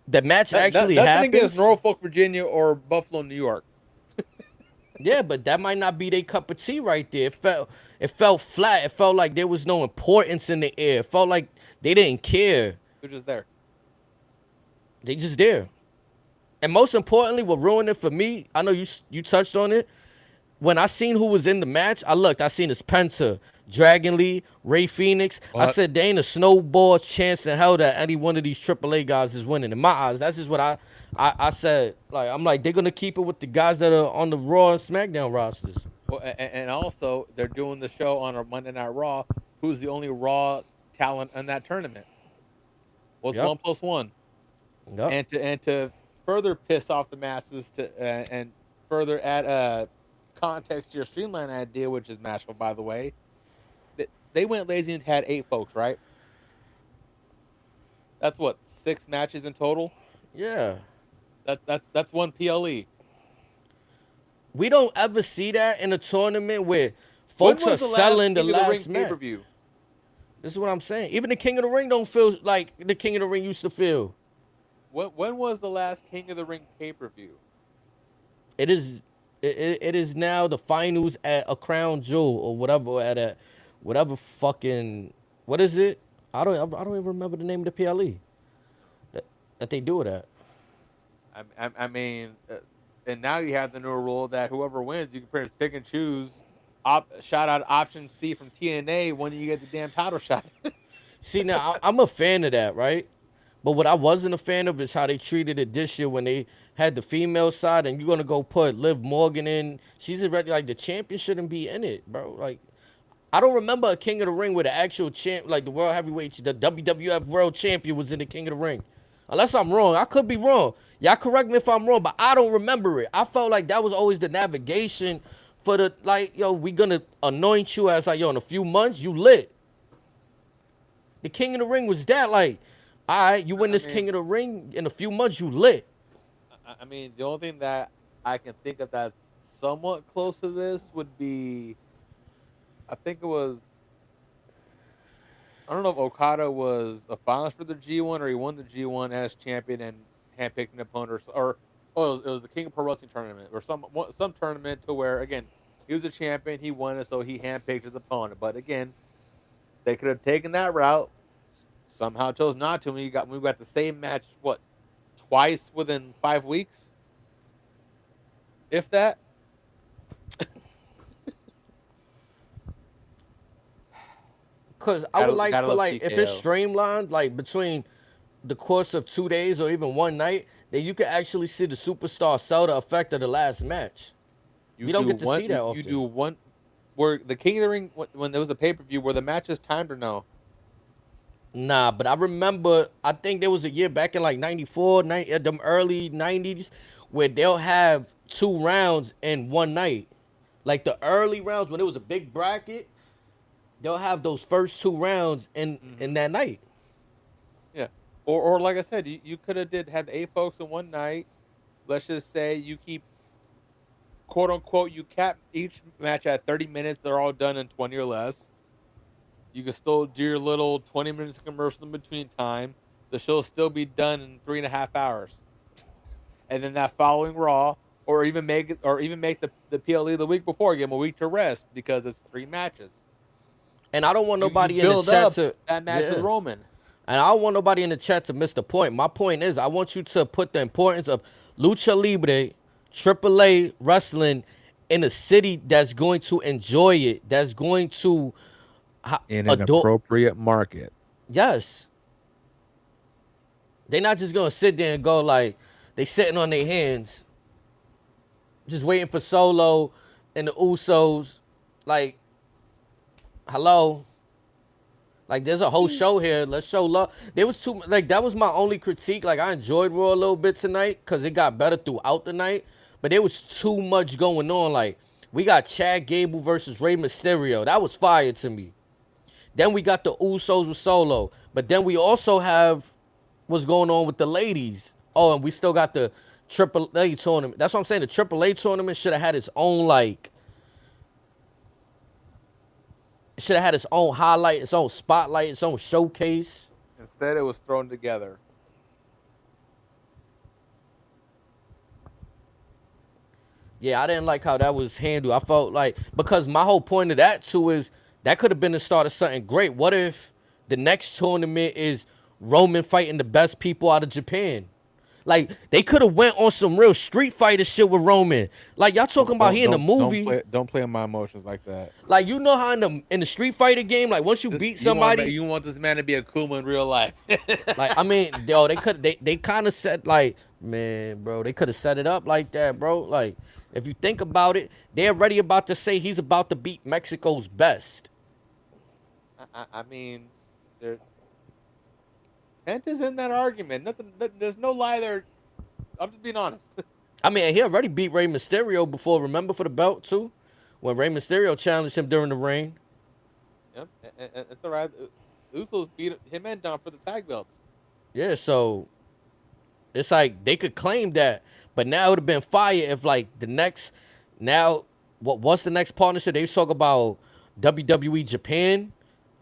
the match actually happens, nothing against Norfolk, Virginia, or Buffalo, New York. yeah, but that might not be their cup of tea right there. It felt flat. It felt like there was no importance in the air. It felt like they didn't care. They're just there. They just there. And most importantly, what ruined it for me, I know you touched on it. When I seen who was in the match, I seen his Penta, Dragon Lee, Rey Fenix. What? I said there ain't a snowball chance in hell that any one of these AAA guys is winning. In my eyes, that's just what I said. Like, I'm like, they're gonna keep it with the guys that are on the Raw and SmackDown rosters. Well, and also they're doing the show on a Monday Night Raw. Who's the only Raw talent in that tournament? What's 1 + 1? Yep. And to further piss off the masses and further add context to your streamline idea, which is Nashville, by the way, they went lazy and had 8 folks, right? That's what, 6 matches in total. Yeah. That's 1 PLE. We don't ever see that in a tournament where folks are selling the last match. Pay-per-view? This is what I'm saying. Even the King of the Ring don't feel like the King of the Ring used to feel. When was the last King of the Ring pay-per-view? It is It is now the finals at a Crown Jewel or whatever whatever fucking what is it? I don't even remember the name of the PLE that they do it at. I mean, and now you have the new rule that whoever wins, you can pretty much pick and choose. Shout out option C from TNA when you get the damn title shot. See, now I'm a fan of that, right? But what I wasn't a fan of is how they treated it this year when they had the female side, and you're gonna go put Liv Morgan in. She's already like the champion shouldn't be in it, bro. Like I don't remember a King of the Ring where the actual champ, like the World Heavyweight, the WWF World Champion was in the King of the Ring. Unless I'm wrong, I could be wrong. Y'all correct me if I'm wrong, but I don't remember it. I felt like that was always the navigation for the like, yo, we gonna anoint you as like, yo, in a few months you lit. The King of the Ring was that like, all right, you win this King of the Ring in a few months you lit. I mean, the only thing that I can think of that's somewhat close to this would be, I think it was, I don't know if Okada was a finalist for the G1 or he won the G1 as champion and handpicked an opponent, or it was the King of Pro Wrestling tournament or some tournament to where again he was a champion, he won it, so he handpicked his opponent. But again, they could have taken that route, somehow chose not to. We got the same match twice within 5 weeks, if that. Cause I would like for like if it's streamlined like between the course of 2 days or even one night, then you can actually see the superstar sell the effect of the last match. You don't get to see that often. You do one where the King of the Ring when there was a pay-per-view where the match is timed or no? Nah, but I remember I think there was a year back in like 94, them early 90s where they'll have 2 rounds in one night. Like the early rounds when it was a big bracket, they'll have those first 2 rounds in that night. Yeah, or like I said, you could have had 8 folks in one night. Let's just say you keep, quote unquote, you cap each match at 30 minutes. They're all done in 20 or less. You can still do your little 20 minutes of commercial in between time. The show will still be done in 3.5 hours, and then that following Raw, or even make the PLE the week before, give them a week to rest because it's 3 matches. And I don't want nobody in the chat to that match with Roman. And I don't want nobody in the chat to miss the point. My point is I want you to put the importance of Lucha Libre, AAA wrestling in a city that's going to enjoy it, that's going to in an appropriate market. Yes. They're not just going to sit there and go like they sitting on their hands just waiting for Solo and the Usos like hello. Like there's a whole show here. Let's show love. There was too like that was my only critique. Like I enjoyed Raw a little bit tonight because it got better throughout the night. But there was too much going on. Like we got Chad Gable versus Rey Mysterio. That was fire to me. Then we got the Usos with Solo. But then we also have what's going on with the ladies. Oh, and we still got the AAA tournament. That's what I'm saying. The AAA tournament should have had its own like. Should have had its own highlight, its own spotlight, its own showcase. Instead, it was thrown together. Yeah, I didn't like how that was handled. I felt like, because my whole point of that too is that could have been the start of something great. What if the next tournament is Roman fighting the best people out of Japan? Like, they could have went on some real Street Fighter shit with Roman. Like, y'all talking about he in the movie. Don't play on my emotions like that. Like, you know how in the Street Fighter game, like, once you beat somebody. You want this man to be a Kuma in real life. Like, I mean, yo, they kind of said, like, man, bro, they could have set it up like that, bro. Like, if you think about it, they're already about to say he's about to beat Mexico's best. I mean, Kent is in that argument. There's no lie there. I'm just being honest. I mean, he already beat Rey Mysterio before. Remember for the belt too, when Rey Mysterio challenged him during the reign. Yep, and it's all right. Usos beat him and Dom for the tag belts. Yeah, so it's like they could claim that, but now it would have been fire if like the next. Now, what's the next partnership? They talk about WWE Japan.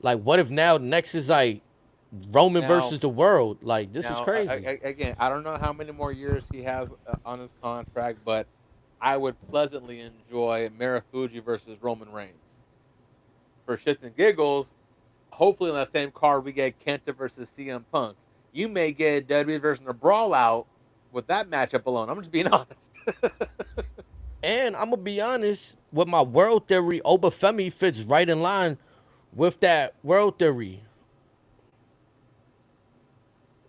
Like, what if now next is like Roman versus the world? Like, this is crazy. Again, I don't know how many more years he has on his contract, but I would pleasantly enjoy Marufuji versus Roman Reigns. For shits and giggles, hopefully on that same card we get Kenta versus CM Punk. You may get a WWE version of Brawl Out with that matchup alone. I'm just being honest. And I'm gonna be honest with my world theory. Femi fits right in line with that world theory.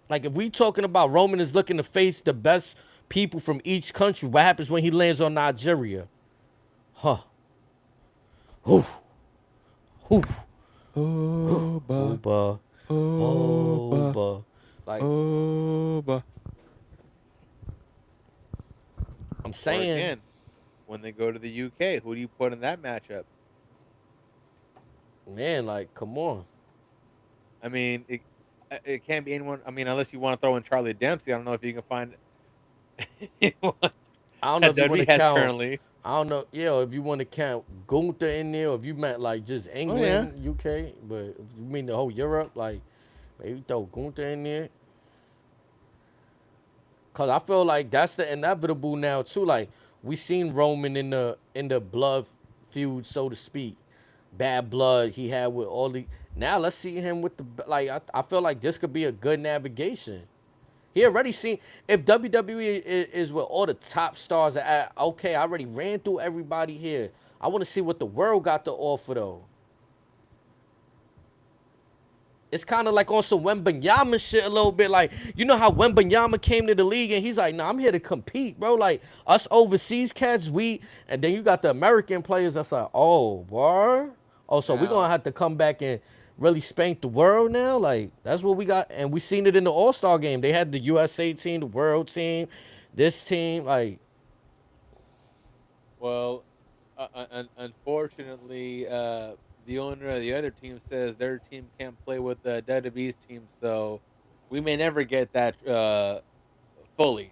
Like if we talking about Roman is looking to face the best people from each country, what happens when he lands on Nigeria? Huh. Whew. Whew. Oba. Oba. Like I'm saying. Or again, when they go to the UK, who do you put in that matchup? Man, like, come on. I mean, it can't be anyone. I mean, unless you want to throw in Charlie Dempsey. I don't know if you can find anyone I don't know if you want to has count. currently. I don't know. Yeah, if you want to count Gunther in there, or if you meant like just England, UK, but if you mean the whole Europe, like maybe throw Gunther in there. Cause I feel like that's the inevitable now too. Like we seen Roman in the blood feud, so to speak, bad blood he had with all the. Now let's see him with the like. I feel like this could be a good navigation. He already seen if WWE is where all the top stars are at. Okay, I already ran through everybody here. I want to see what the world got to offer though. It's kind of like on some Wembanyama shit a little bit. Like, you know how Wembanyama came to the league and he's like, nah, I'm here to compete, bro. Like, us overseas cats, and then you got the American players that's like, oh, boy. Oh, so we're going to have to come back and really spank the world now? Like, that's what we got. And we seen it in the All-Star game. They had the USA team, the world team, this team. Like, well, unfortunately, the owner of the other team says their team can't play with the WWE's team, so we may never get that fully.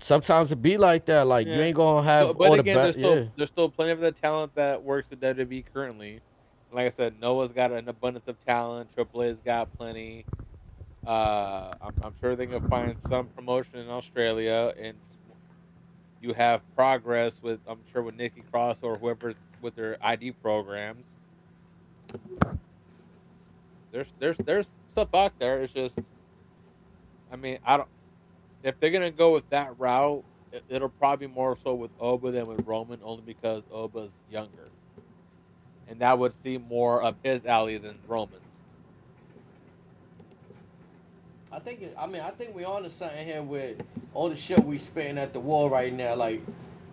sometimes it be like that. Like, you ain't going to have but all again, the best. there's still plenty of the talent that works with WWE currently. Like I said, Noah's got an abundance of talent. Triple A's got plenty. I'm sure they can find some promotion in Australia, and you have progress with, I'm sure, with Nikki Cross or whoever's with their ID programs. There's stuff out there. It's just, I mean, I don't. If they're gonna go with that route, it'll probably be more so with Oba than with Roman, only because Oba's younger, and that would seem more up his alley than Roman's. I think we on to something here with all the shit we spitting at the wall right now. Like,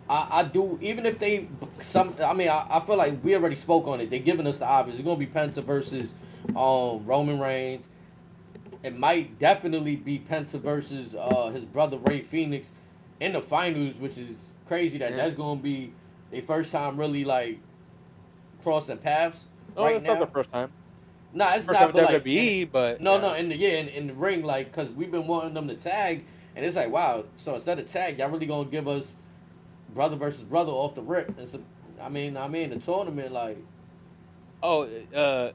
I do, even if they, I feel like we already spoke on it. They're giving us the obvious. It's going to be Penta versus Roman Reigns. It might definitely be Penta versus his brother Ray Phoenix in the finals, which is crazy that's going to be their first time really, like, crossing paths. No, right that's now. not the first time. Nah, it's First not. time But WWE, like, but no, in the ring, like, cause we've been wanting them to tag, and it's like, wow. So instead of tag, y'all really gonna give us brother versus brother off the rip? And some, I mean, the tournament, like. Oh,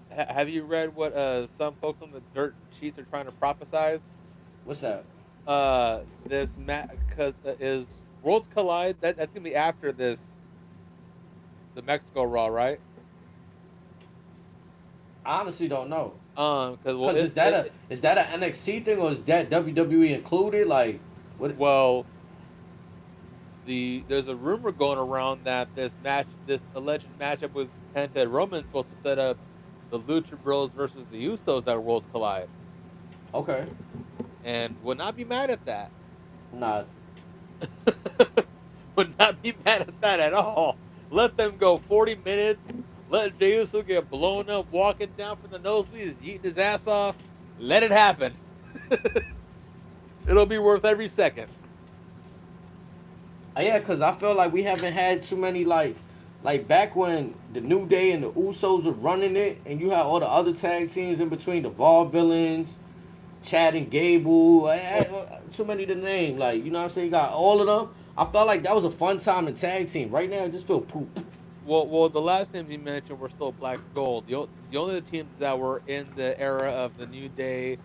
have you read what some folks on the dirt sheets are trying to prophesize? What's that? This because is Worlds Collide. That's gonna be after this, the Mexico Raw, right? I honestly don't know. Because is that an NXT thing or is that WWE included? Like, what? Well, there's a rumor going around that this alleged matchup with Penta and Roman is supposed to set up the Lucha Bros versus the Usos at Worlds Collide. Okay. And would not be mad at that. Nah. Would not be mad at that at all. Let them go 40 minutes. Let Jey Uso get blown up, walking down from the nosebleeds, eating his ass off. Let it happen. It'll be worth every second. Yeah, because I feel like we haven't had too many, like back when the New Day and the Usos were running it, and you had all the other tag teams in between, the Vaudevillains, Chad and Gable, too many to name. Like, you know what I'm saying? You got all of them. I felt like that was a fun time in tag team. Right now, I just feel poop. Well, the last names you mentioned were still Black Gold. The only teams that were in the era of the New Day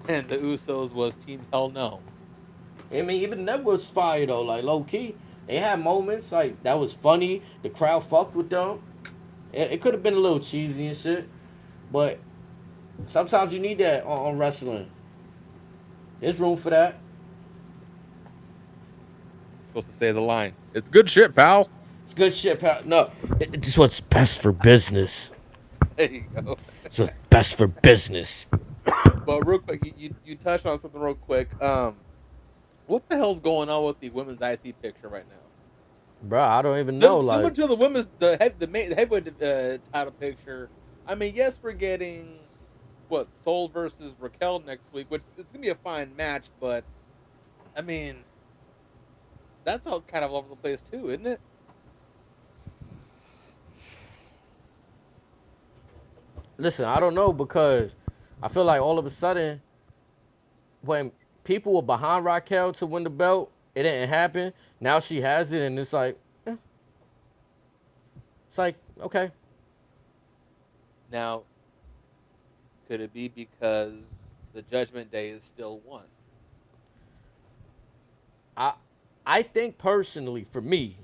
and the Usos was Team Hell No. I mean, even that was fire though. Like low key, they had moments like that was funny. The crowd fucked with them. It could have been a little cheesy and shit, but sometimes you need that on wrestling. There's room for that. Supposed to say the line. It's good shit, pal. It's good shit, pal. No, it's what's best for business. There you go. It's what's best for business. But real quick, you touched on something real quick. What the hell's going on with the women's IC picture right now? Bro, I don't even know. Similar Like, to the women's, the heavyweight title picture. I mean, yes, we're getting what Soul versus Raquel next week, which it's gonna be a fine match. But I mean, that's all kind of all over the place too, isn't it? listen, I don't know because I feel like all of a sudden when people were behind Raquel to win the belt, it didn't happen. Now she has it, and it's like okay. Now, could it be because the Judgment Day is still won? I I think personally, for me,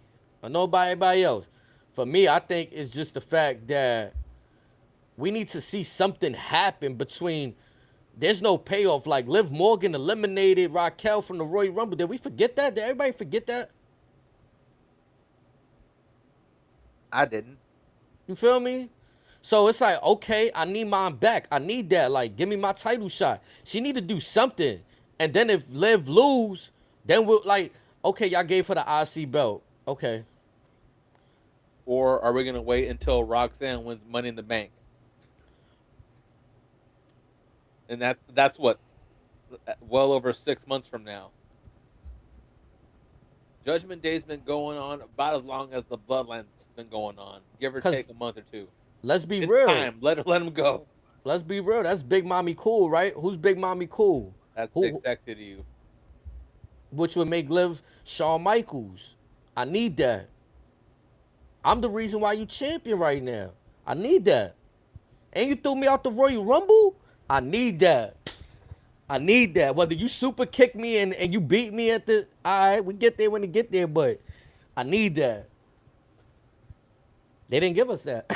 I know about everybody else. For me, I think it's just the fact that we need to see something happen between. There's no payoff. Like Liv Morgan eliminated Raquel from the Royal Rumble. Did we forget that? Did everybody forget that? I didn't. You feel me? So it's like, okay, I need mine back. I need that. Like, give me my title shot. She need to do something. And then if Liv lose, then we'll like, okay, y'all gave her the IC belt. Okay. Or are we gonna wait until Roxanne wins Money in the Bank? And that's what, well over 6 months from now. Judgment Day's been going on about as long as the Bloodline's been going on, give or take a month or two. Let's be It's real. time. Let him go. Let's be real. That's Big Mommy Cool, right? Who's Big Mommy Cool? That's Who, exactly to you. which would make Liv Shawn Michaels. I need that. I'm the reason why you champion right now. I need that. And you threw me out the Royal Rumble? I need that. I need that. Whether you super kick me and you beat me at the, all right, we get there when we get there, but I need that. They didn't give us that.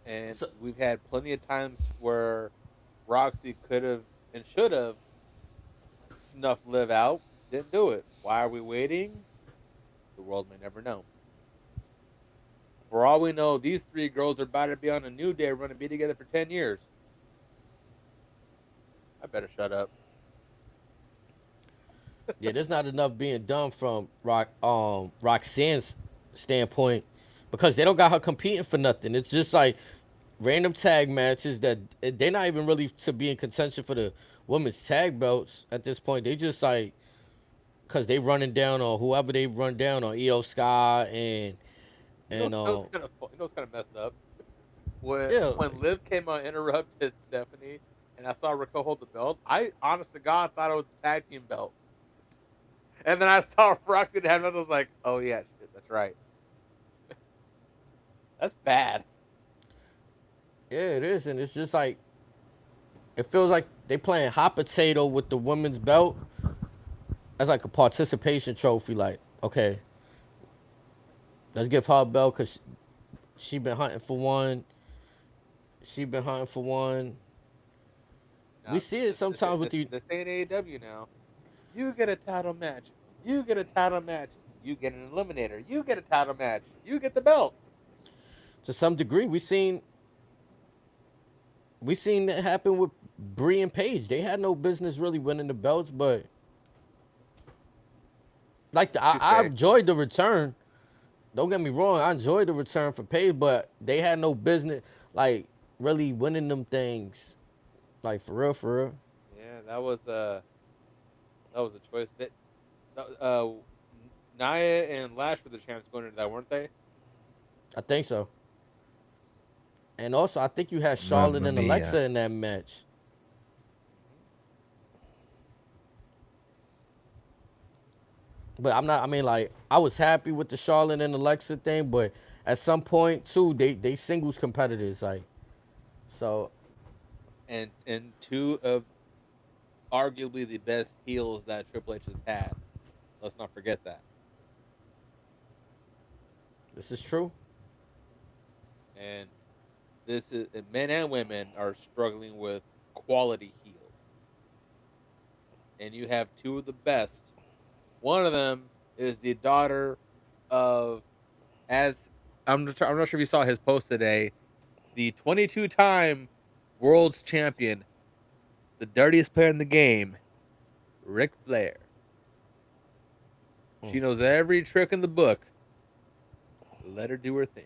And we've had plenty of times where Roxy could have and should have snuffed Liv out. Didn't do it. Why are we waiting? The world may never know. For all we know, these three girls are about to be on a New Day run and be together for 10 years. I better shut up. Yeah, there's not enough being done from Roxanne's standpoint because they don't got her competing for nothing. It's just like random tag matches that they're not even really to be in contention for the women's tag belts at this point. They just like because they running down on whoever they run down on Io Sky and You know what's kind of messed up? When Liv came on, interrupted Stephanie, and I saw Raquel hold the belt, I honest to God thought it was a tag team belt. And then I saw Roxy have it, I was like, oh yeah, shit, that's right. That's bad. Yeah, it is, and it's just like it feels like they playing hot potato with the women's belt as like a participation trophy. Like, okay, let's give her a belt because she been hunting for one. She been hunting for one. Now, We see it sometimes with you. This ain't AEW now. You get a title match. You get a title match. You get an eliminator. You get a title match. You get the belt. To some degree, we seen that happen with Bree and Paige. They had no business really winning the belts, but like I enjoyed the return. Don't get me wrong, I enjoyed the return for Paige, but they had no business like really winning them things, like for real, for real. Yeah, that was a choice. That Nia and Lash were the champs going into that, weren't they? I think so. And also, I think you had Charlotte Mamma and mia. Alexa in that match. But I'm not. I mean, like, I was happy with the Charlotte and Alexa thing, but at some point too, they singles competitors, like, so. and two of arguably the best heels that Triple H has had. Let's not forget that. This is true. And this is and men and women are struggling with quality heels. And you have two of the best. One of them is the daughter of, as I'm not sure if you saw his post today, the 22-time world's champion, the dirtiest player in the game, Ric Flair. She knows every trick in the book. Let her do her thing.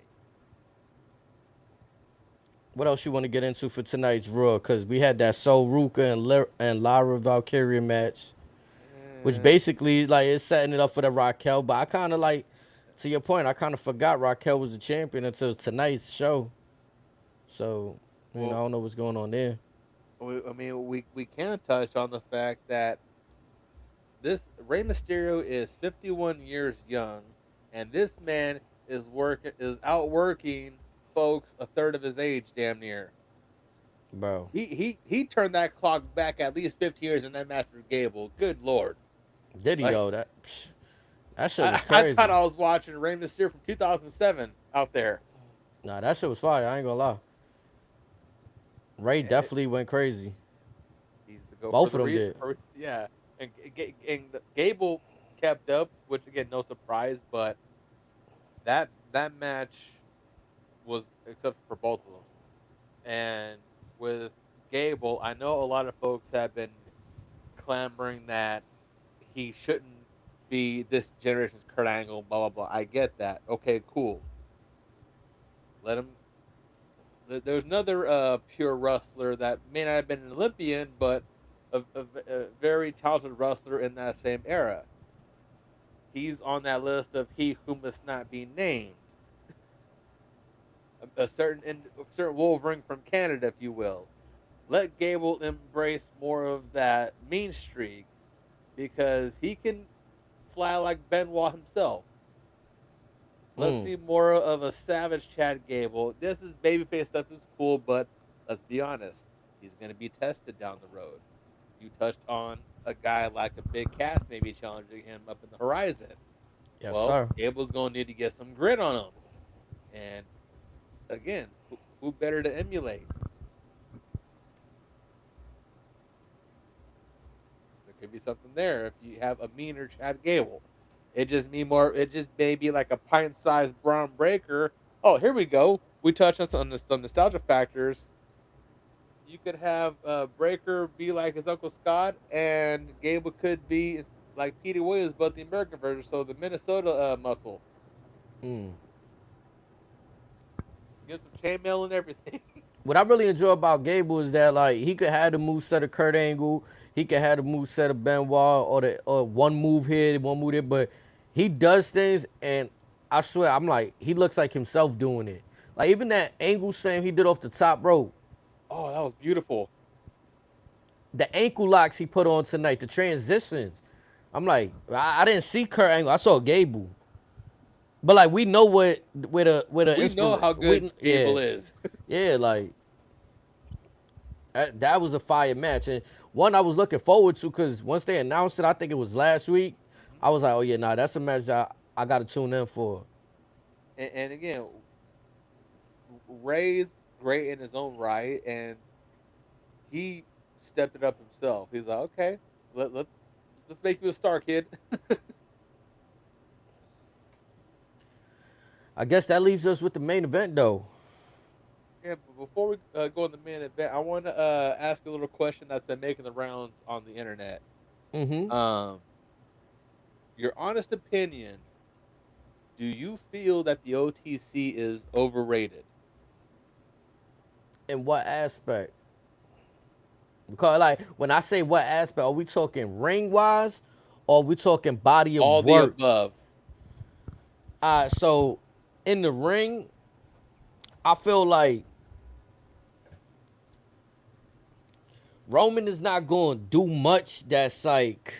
What else you want to get into for tonight's Raw? Because we had that Sol Ruka and Lara Valkyria match, which basically like is setting it up for the Raquel. But I kind of like, to your point, I kind of forgot Raquel was the champion until tonight's show. So I don't know what's going on there. We can touch on the fact that this Rey Mysterio is 51 years young, and this man is outworking folks a third of his age, damn near. Bro, He turned that clock back at least 15 years in that match with Gable. Good Lord. did he Like, though? That shit was crazy. I thought I was watching Rey Mysterio from 2007 out there. Nah, that shit was fire. I ain't gonna lie. Ray definitely went crazy. He's the go. Both of them did. Yeah, and Gable kept up, which again, no surprise. But that match was except for both of them. And with Gable, I know a lot of folks have been clamoring that he shouldn't be this generation's Kurt Angle. Blah blah blah. I get that. Okay, cool. Let him. There's another pure wrestler that may not have been an Olympian, but a very talented wrestler in that same era. He's on that list of he who must not be named. A certain Wolverine from Canada, if you will. Let Gable embrace more of that mean streak because he can fly like Benoit himself. Let's see more of a savage Chad Gable. This is babyface stuff is cool, but let's be honest, he's going to be tested down the road. You touched on a guy like a Big Cass maybe challenging him up in the horizon. Yes, well, sir. Gable's going to need to get some grit on him. And again, who better to emulate? There could be something there if you have a meaner Chad Gable. It just may be like a pint-sized Bron Breakker. Oh, here we go. We touched on some nostalgia factors. You could have Breakker be like his Uncle Scott, and Gable could be like Petey Williams, but the American version, so the Minnesota muscle. Get some chainmail and everything. What I really enjoy about Gable is that like he could have the moveset of Kurt Angle, he could have the moveset of Benoit, or one move here, one move there, but he does things, and I swear I'm like he looks like himself doing it. Like even that Angle slam he did off the top rope. Oh, that was beautiful. The ankle locks he put on tonight, the transitions. I'm like, I didn't see Kurt Angle, I saw Gable. But like we know where the we know how good Gable is. Yeah, like that was a fire match, and one I was looking forward to because once they announced it, I think it was last week. I was like, oh yeah, nah, that's a match that I got to tune in for. And again, Ray's great in his own right, and he stepped it up himself. He's like, okay, let's make you a star, kid. I guess that leaves us with the main event, though. Yeah, but before we go on the main event, I want to ask a little question that's been making the rounds on the internet. Your honest opinion, do you feel that the OTC is overrated? In what aspect? Because like when I say what aspect, are we talking ring wise, or are we talking body of all work? All the above. So in the ring, I feel like Roman is not going to do much that's like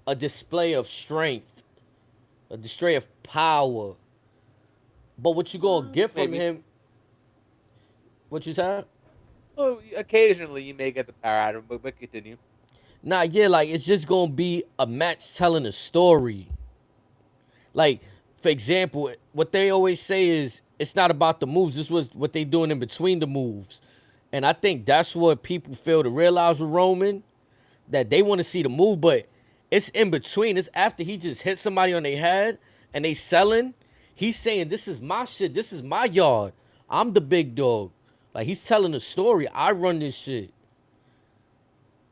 a display of strength, a display of power. But what you going to get from him, what you said? Well, occasionally you may get the power out of him, but continue. Nah, yeah, like it's just gonna be a match telling a story. Like, for example, what they always say is it's not about the moves. This was what they doing in between the moves. And I think that's what people fail to realize with Roman, that they want to see the move, but it's in between. It's after he just hit somebody on their head and they selling. He's saying, this is my shit. This is my yard. I'm the big dog. Like, he's telling a story. I run this shit.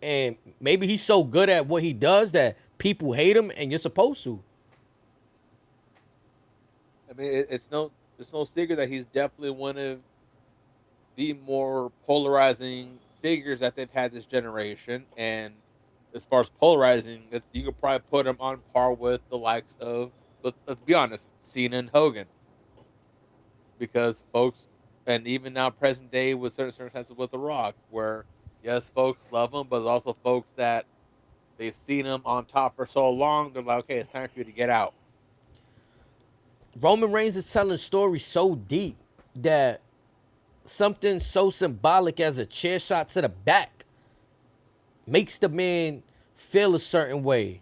And maybe he's so good at what he does that people hate him and you're supposed to. I mean, it's no secret that he's definitely one of the more polarizing figures that they've had this generation. And as far as polarizing, you could probably put him on par with the likes of, let's be honest, Cena and Hogan. Because folks, and even now present day with certain circumstances with The Rock, where yes, folks love him, but there's also folks that they've seen him on top for so long, they're like, okay, it's time for you to get out. Roman Reigns is telling stories so deep that something so symbolic as a chair shot to the back makes the man feel a certain way.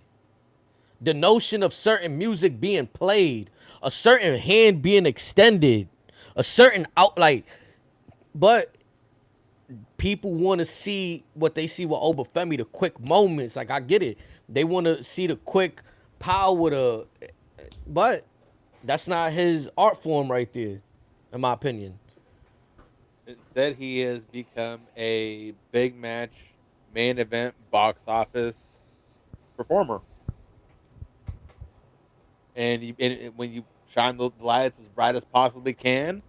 The notion of certain music being played, a certain hand being extended, a certain but people want to see what they see with Femi, the quick moments. Like, I get it. They want to see the quick power, but that's not his art form right there, in my opinion. Instead, he has become a big match, main event, box office performer. And when you shine the lights as bright as possibly can,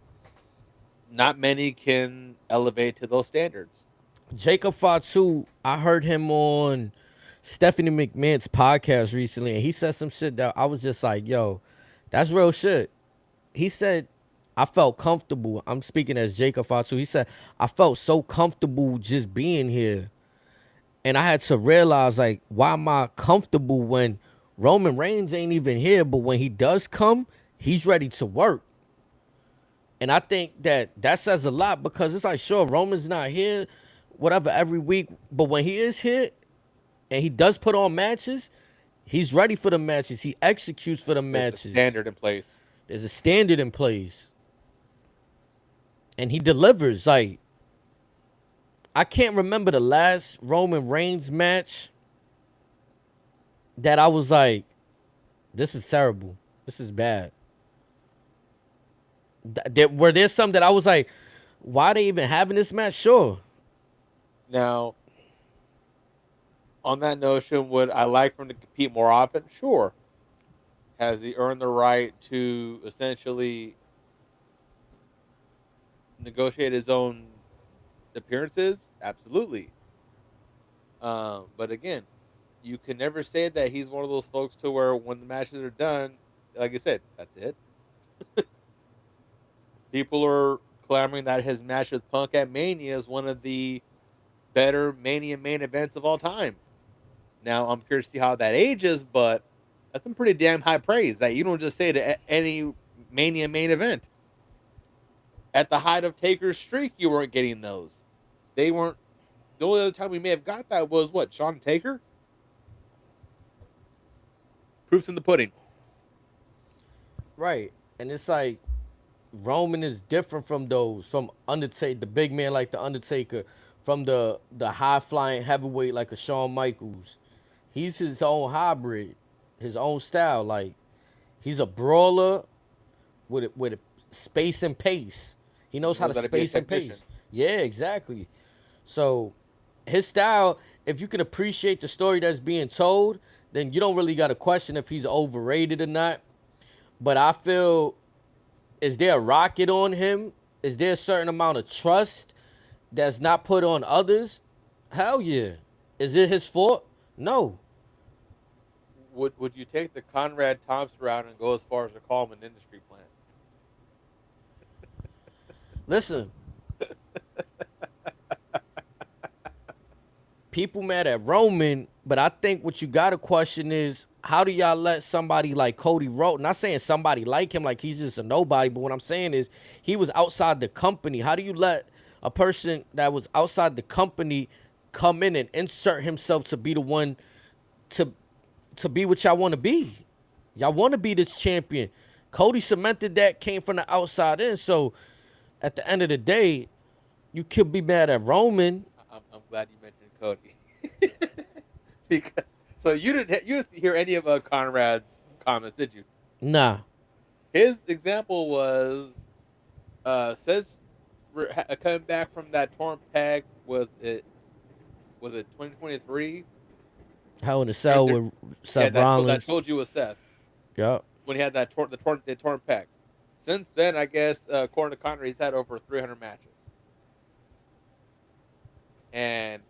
not many can elevate to those standards. Jacob Fatu, I heard him on Stephanie McMahon's podcast recently, and he said some shit that I was just like, yo, that's real shit. He said, I felt comfortable. I'm speaking as Jacob Fatu. He said, I felt so comfortable just being here. And I had to realize, like, why am I comfortable when Roman Reigns ain't even here, but when he does come, he's ready to work. And I think that says a lot, because it's like, sure, Roman's not here, whatever, every week. But when he is here and he does put on matches, he's ready for the matches. He executes for the matches. There's a standard in place. There's a standard in place. And he delivers. Like, I can't remember the last Roman Reigns match that I was like, this is terrible. This is bad. Were there some that I was like, why are they even having this match? Sure. Now, on that notion, would I like for him to compete more often? Sure. Has he earned the right to essentially negotiate his own appearances? Absolutely. But again, you can never say that he's one of those folks to where when the matches are done, like I said, that's it. People are clamoring that his match with Punk at Mania is one of the better Mania main events of all time. Now, I'm curious to see how that ages, but that's some pretty damn high praise that you don't just say to any Mania main event. At the height of Taker's streak, you weren't getting those. They weren't. The only other time we may have got that was what? Shawn Taker? Proof's in the pudding. Right. And it's like, Roman is different from those, from Undertaker, the big man like the Undertaker, from the high flying heavyweight like a Shawn Michaels. He's his own hybrid, his own style. Like, he's a brawler with a space and pace. He knows how to space and pace. Yeah, exactly. So his style, if you can appreciate the story that's being told, then you don't really got to question if he's overrated or not. But I feel, is there a rocket on him? Is there a certain amount of trust that's not put on others? Hell yeah. Is it his fault? No. Would you take the Conrad Thompson route and go as far as to call him an industry plant? Listen. People mad at Roman, but I think what you got to question is, how do y'all let somebody like Cody Rhodes, not saying somebody like him, like he's just a nobody, but what I'm saying is he was outside the company. How do you let a person that was outside the company come in and insert himself to be the one to be what y'all want to be. Y'all want to be this champion. Cody cemented that, came from the outside in. So at the end of the day, you could be mad at Roman. I'm glad you mentioned Cody. Because, so you didn't hear any of Conrad's comments, did you? Nah. His example was since coming back from that torn peg, was it 2023? Hell in a Cell with Seth Rollins. That told you was Seth. Yep. When he had that torn pec. Since then, I guess according to Conrad, he's had over 300 matches, and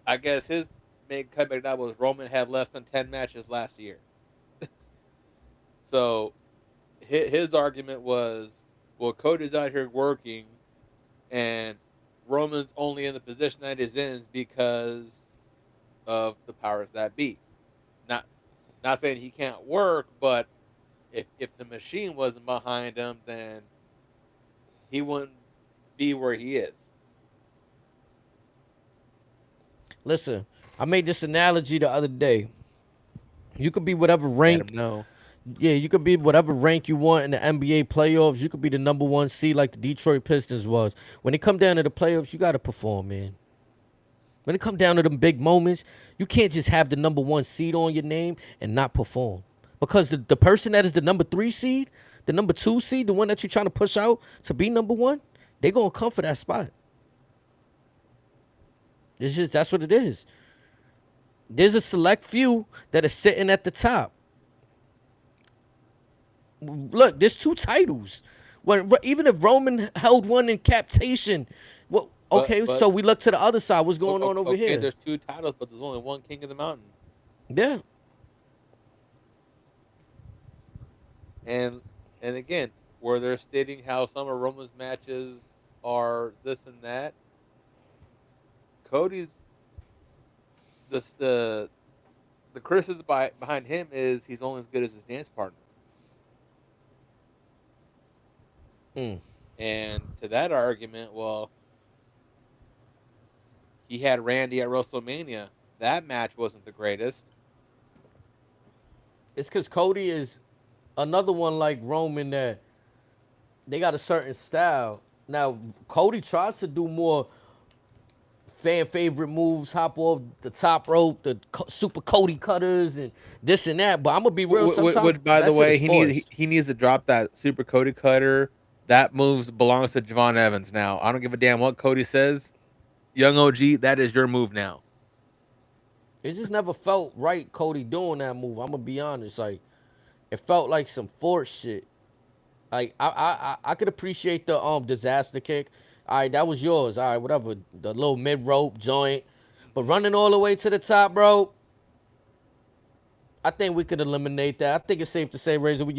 I guess his main comeback that was Roman had less than 10 matches last year. So his argument was, well, Cody's out here working, and Roman's only in the position that he's in because of the powers that be. Not saying he can't work, but if the machine wasn't behind him, then he wouldn't be where he is. Listen, I made this analogy the other day. You could be whatever rank. No. Yeah, you could be whatever rank you want in the NBA playoffs. You could be the number 1 seed like the Detroit Pistons was. When it come down to the playoffs, you got to perform, man. When it come down to them big moments, you can't just have the number 1 seed on your name and not perform. Because the person that is the number 3 seed, the number 2 seed, the one that you're trying to push out to be number 1, they're going to come for that spot. It's just, that's what it is. There's a select few that are sitting at the top. Look, there's 2 titles. Even if Roman held one in captation, well, okay, so we look to the other side. What's going on over here? There's 2 titles, but there's only 1 King of the Mountain. Yeah. And again, where they're stating how some of Roman's matches are this and that, Cody's the criticism behind him is he's only as good as his dance partner. And to that argument, well, he had Randy at WrestleMania. That match wasn't the greatest. It's because Cody is another one like Roman that they got a certain style. Now, Cody tries to do more fan favorite moves, hop off the top rope, the super Cody cutters, and this and that. But I'm gonna be real. Sometimes, which by the way, he needs to drop that super Cody cutter. That move belongs to Javon Evans now. I don't give a damn what Cody says. Young OG, that is your move now. It just never felt right, Cody doing that move. I'm gonna be honest. Like, it felt like some forced shit. Like, I could appreciate the disaster kick. All right, that was yours. All right, whatever. The little mid rope joint, but running all the way to the top, bro. I think we could eliminate that. I think it's safe to say, Razor. We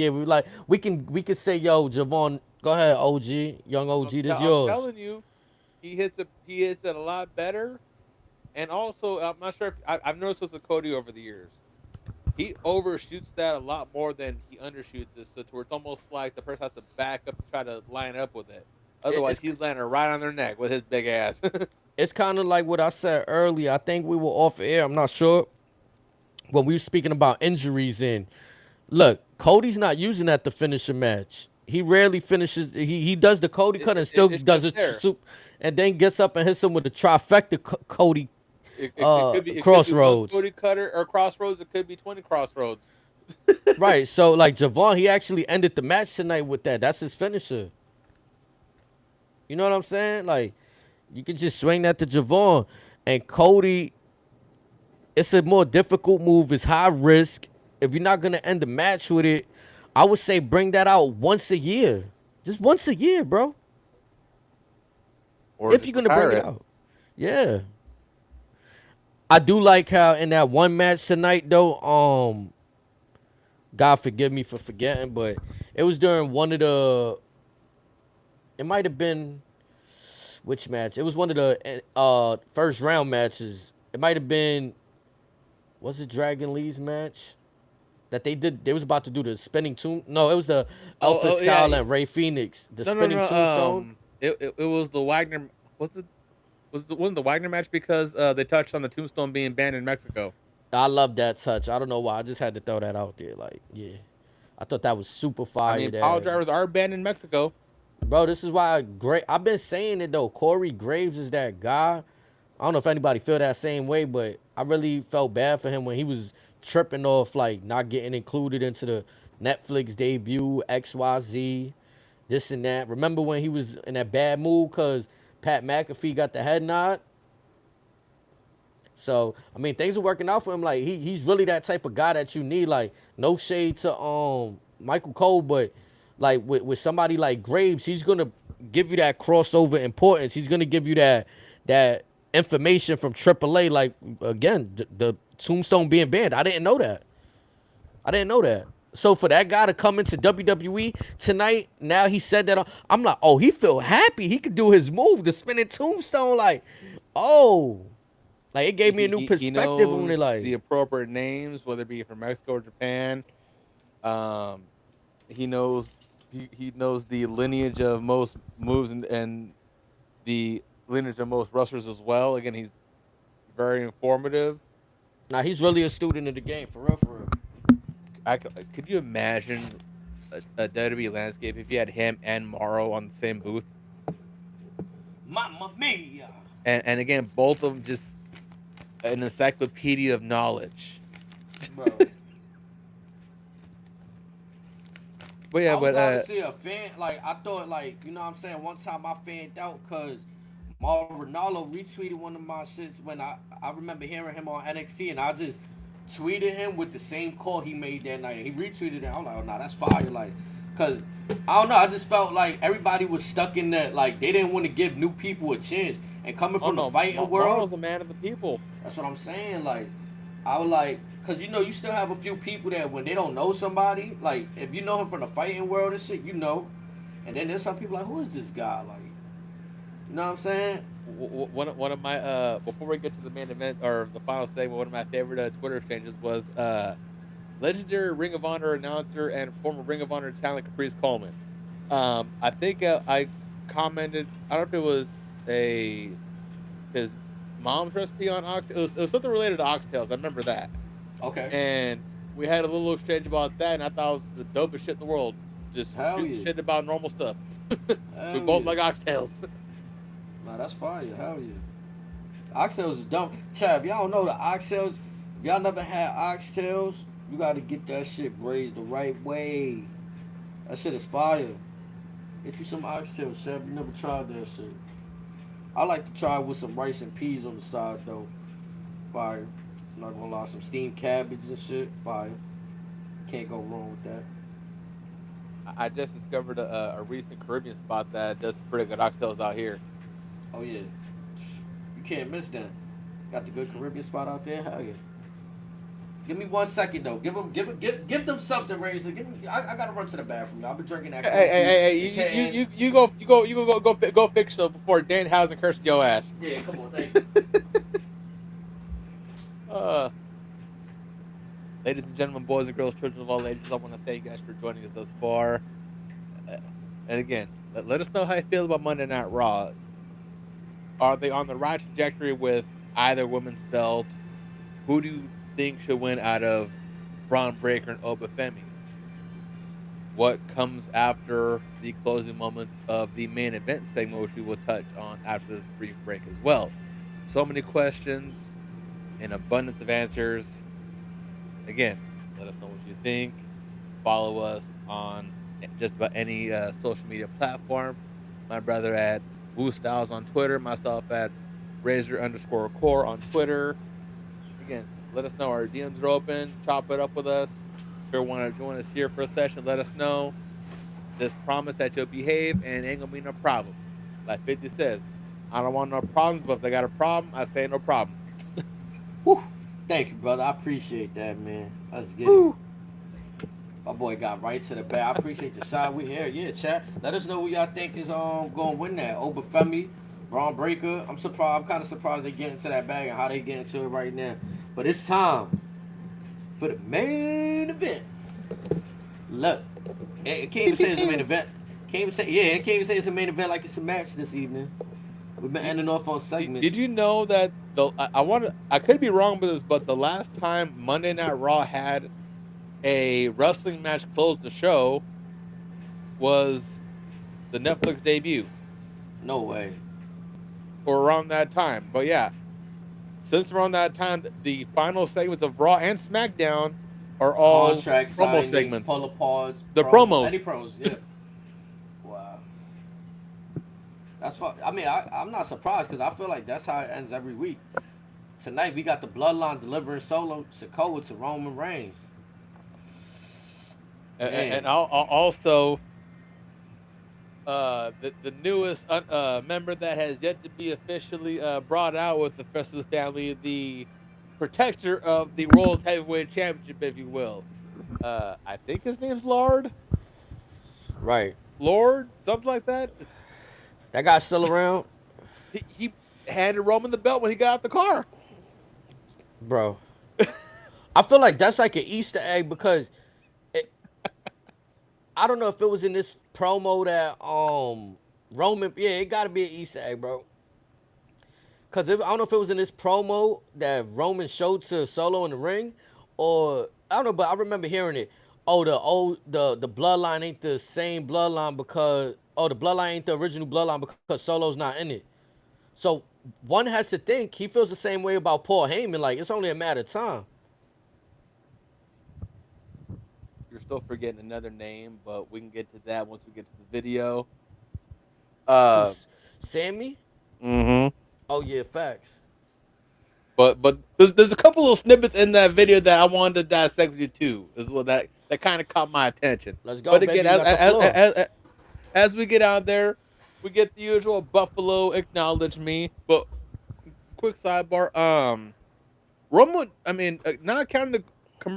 can say, yo, Javon, go ahead, OG, young OG, this yours. I'm telling you, he hits it a lot better. And also, I'm not sure if I've noticed this with Cody over the years. He overshoots that a lot more than he undershoots it, so to where it's almost like the person has to back up and try to line up with it. Otherwise, he's landing right on their neck with his big ass. It's kind of like what I said earlier. I think we were off air. I'm not sure. When we were speaking about injuries, and look, Cody's not using that to finish a match. He rarely finishes. He does the Cody cut and still does a soup, and then gets up and hits him with the trifecta Cody crossroads. Cody cutter or crossroads. It could be 20 crossroads. Right. So like Javon, he actually ended the match tonight with that. That's his finisher. You know what I'm saying? Like, you can just swing that to Javon, and Cody. It's a more difficult move. It's high risk. If you're not gonna end the match with it, I would say bring that out once a year. Just once a year, bro. Or if you're gonna bring it out. Yeah. I do like how in that one match tonight though, God forgive me for forgetting, but it was during one of the, it might have been, which match? It was one of the first round matches. It might have been, was it Dragon Lee's match? That they did, they was about to do the spinning tomb. No, it was the Alpha Style and Ray Phoenix. The spinning tombstone. it was the Wagner. Wasn't the Wagner match because they touched on the Tombstone being banned in Mexico? I love that touch. I don't know why. I just had to throw that out there. Like, yeah. I thought that was super I fire mean, power there. drivers are banned in Mexico. Bro, this is why I've been saying it though. Corey Graves is that guy. I don't know if anybody feel that same way, but I really felt bad for him when he was tripping off like not getting included into the Netflix debut, XYZ, this and that. Remember when he was in that bad mood because Pat McAfee got the head nod? So I mean things are working out for him. Like he's really that type of guy that you need. Like no shade to Michael Cole, but like with somebody like Graves, he's gonna give you that crossover importance. He's gonna give you that information from AAA. Like again, the Tombstone being banned. I didn't know that. So for that guy to come into WWE tonight, now he said that I'm like, oh, he feel happy. He could do his move, the spinning Tombstone. Like, oh. Like it gave me a new perspective on it. Like the appropriate names, whether it be from Mexico or Japan. He knows the lineage of most moves and the lineage of most wrestlers as well. Again, he's very informative. now he's really a student of the game for real, for real. Could you imagine a WWE landscape if you had him and Morrow on the same booth? Mamma mia! And again, both of them just an encyclopedia of knowledge. Bro. But yeah, I was honestly a fan. Like I thought, like you know what I'm saying. One time I fanned out because Mauro Ronaldo retweeted one of my shits when I remember hearing him on NXT and I just tweeted him with the same call he made that night. He retweeted it. I'm like, oh nah, that's fire. Like, cause I don't know. I just felt like everybody was stuck in that. Like they didn't want to give new people a chance. And coming from the fighting world, Mauro's a man of the people. That's what I'm saying. Like, I was like, cause you know you still have a few people that when they don't know somebody, like if you know him from the fighting world and shit, you know. And then there's some people like, who is this guy? Like, you know what I'm saying? One of my before we get to the main event or the final segment, one of my favorite Twitter exchanges was legendary Ring of Honor announcer and former Ring of Honor talent Caprice Coleman. I think I commented. I don't know if it was his mom's recipe on oxtails. It was something related to oxtails. I remember that. Okay. And we had a little exchange about that, and I thought it was the dopest shit in the world. Just shit about normal stuff. We both like oxtails. Nah, that's fire. Hell yeah. Oxtails is dumb. Chad, if y'all don't know the oxtails, if y'all never had oxtails, you gotta get that shit braised the right way. That shit is fire. Get you some oxtails, Chad. You never tried that shit. I like to try it with some rice and peas on the side though. Fire. I'm not gonna lie, some steamed cabbage and shit. Fire. Can't go wrong with that. I just discovered a recent Caribbean spot that does pretty good oxtails out here. Oh yeah. You can't miss that. Got the good Caribbean spot out there. Hell yeah. Give me 1 second though. Give them something, Razor. I gotta run to the bathroom. I've been drinking that. Hey! You go fix it before Dan Housen curses your ass. Yeah, come on, thank you. Ladies and gentlemen, boys and girls, children of all ages, I want to thank you guys for joining us thus far. And again, let us know how you feel about Monday Night Raw. Are they on the right trajectory with either women's belt? Who do you think should win out of Bron Breakker and Oba Femi? What comes after the closing moments of the main event segment, which we will touch on after this brief break as well. So many questions, an abundance of answers. Again, let us know what you think. Follow us on just about any social media platform. My brother at Woo Styles on Twitter, myself at Razor_Core on Twitter. Again, let us know. Our DMs are open. Chop it up with us. If you want to join us here for a session, let us know. Just promise that you'll behave and ain't gonna be no problems. Like 50 says, I don't want no problems, but if they got a problem, I say no problem. Whew. Thank you, brother. I appreciate that, man. Let's get it. My boy got right to the bag. I appreciate the shot. We here. Yeah, chat. Let us know who y'all think is gonna win that. Oba Femi, Bron Breakker. I'm kind of surprised they get into that bag and how they get into it right now. But it's time for the main event. Look, it can't even say it's the main event. Can't even say can't even say it's a main event like it's a match this evening. We've been ending off on segments. Did you know that I could be wrong with this, but the last time Monday Night Raw had a wrestling match close the show was the Netflix debut, No way. or around that time. But yeah, since around that time, the final segments of Raw and SmackDown are all Contract promo signings, segments. pull aparts, The promos. any pros, yeah. Wow. That's fun. I mean, I'm not surprised because I feel like that's how it ends every week. Tonight we got the Bloodline delivering Solo Sikoa to Roman Reigns. And also the newest member that has yet to be officially brought out with the rest of the family, the protector of the World Heavyweight Championship, if you will. I think his name's Lord. Right. Lord, something like that. That guy's still around? He handed Roman the belt when he got out the car. Bro. I feel like that's like an Easter egg because I don't know if it was in this promo that Roman, it gotta be an Easter egg, bro. Cause I don't know if it was in this promo that Roman showed to Solo in the ring, or I don't know, but I remember hearing it. Oh, the bloodline ain't the same bloodline because the bloodline ain't the original bloodline because Solo's not in it. So one has to think he feels the same way about Paul Heyman. Like it's only a matter of time. You're still forgetting another name, but we can get to that once we get to the video. Sammy? Mm-hmm. Oh yeah, facts. But there's a couple little snippets in that video that I wanted to dissect with you too. Is what that kind of caught my attention. Let's go. But baby, again, as we get out there, we get the usual Buffalo acknowledge me. But quick sidebar, Roman. I mean, not counting the.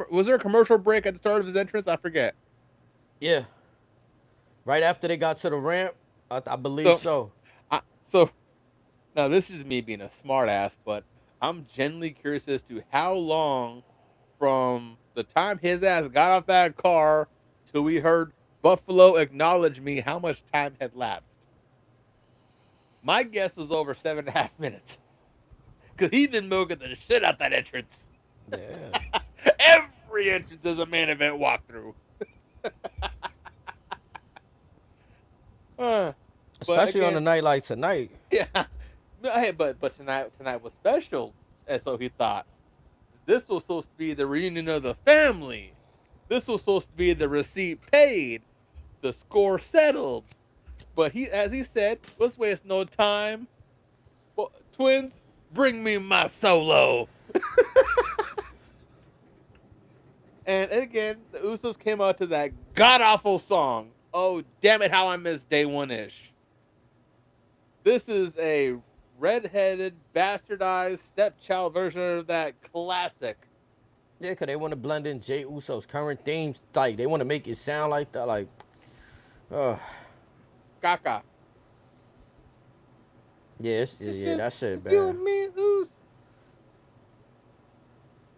Was there a commercial break at the start of his entrance? I forget. Yeah. Right after they got to the ramp, I believe so. So now this is me being a smart ass, but I'm genuinely curious as to how long from the time his ass got off that car till we heard Buffalo acknowledge me, how much time had lapsed. My guess was over 7.5 minutes. Because he been milking the shit out that entrance. Yeah. Every entrance is a main event walkthrough. Especially on a night like tonight. Yeah. Hey, but tonight was special, and so he thought this was supposed to be the reunion of the family. This was supposed to be the receipt paid, the score settled. But as he said, let's waste no time. Well, twins, bring me my Solo. And again, the Usos came out to that god awful song. Oh, damn it, how I missed day one-ish. This is a redheaded, bastardized stepchild version of that classic. Yeah, because they want to blend in Jey Uso's current themes. Like, they want to make it sound like that. Like, Kaka. Yeah, that's it, man. You and me, Us.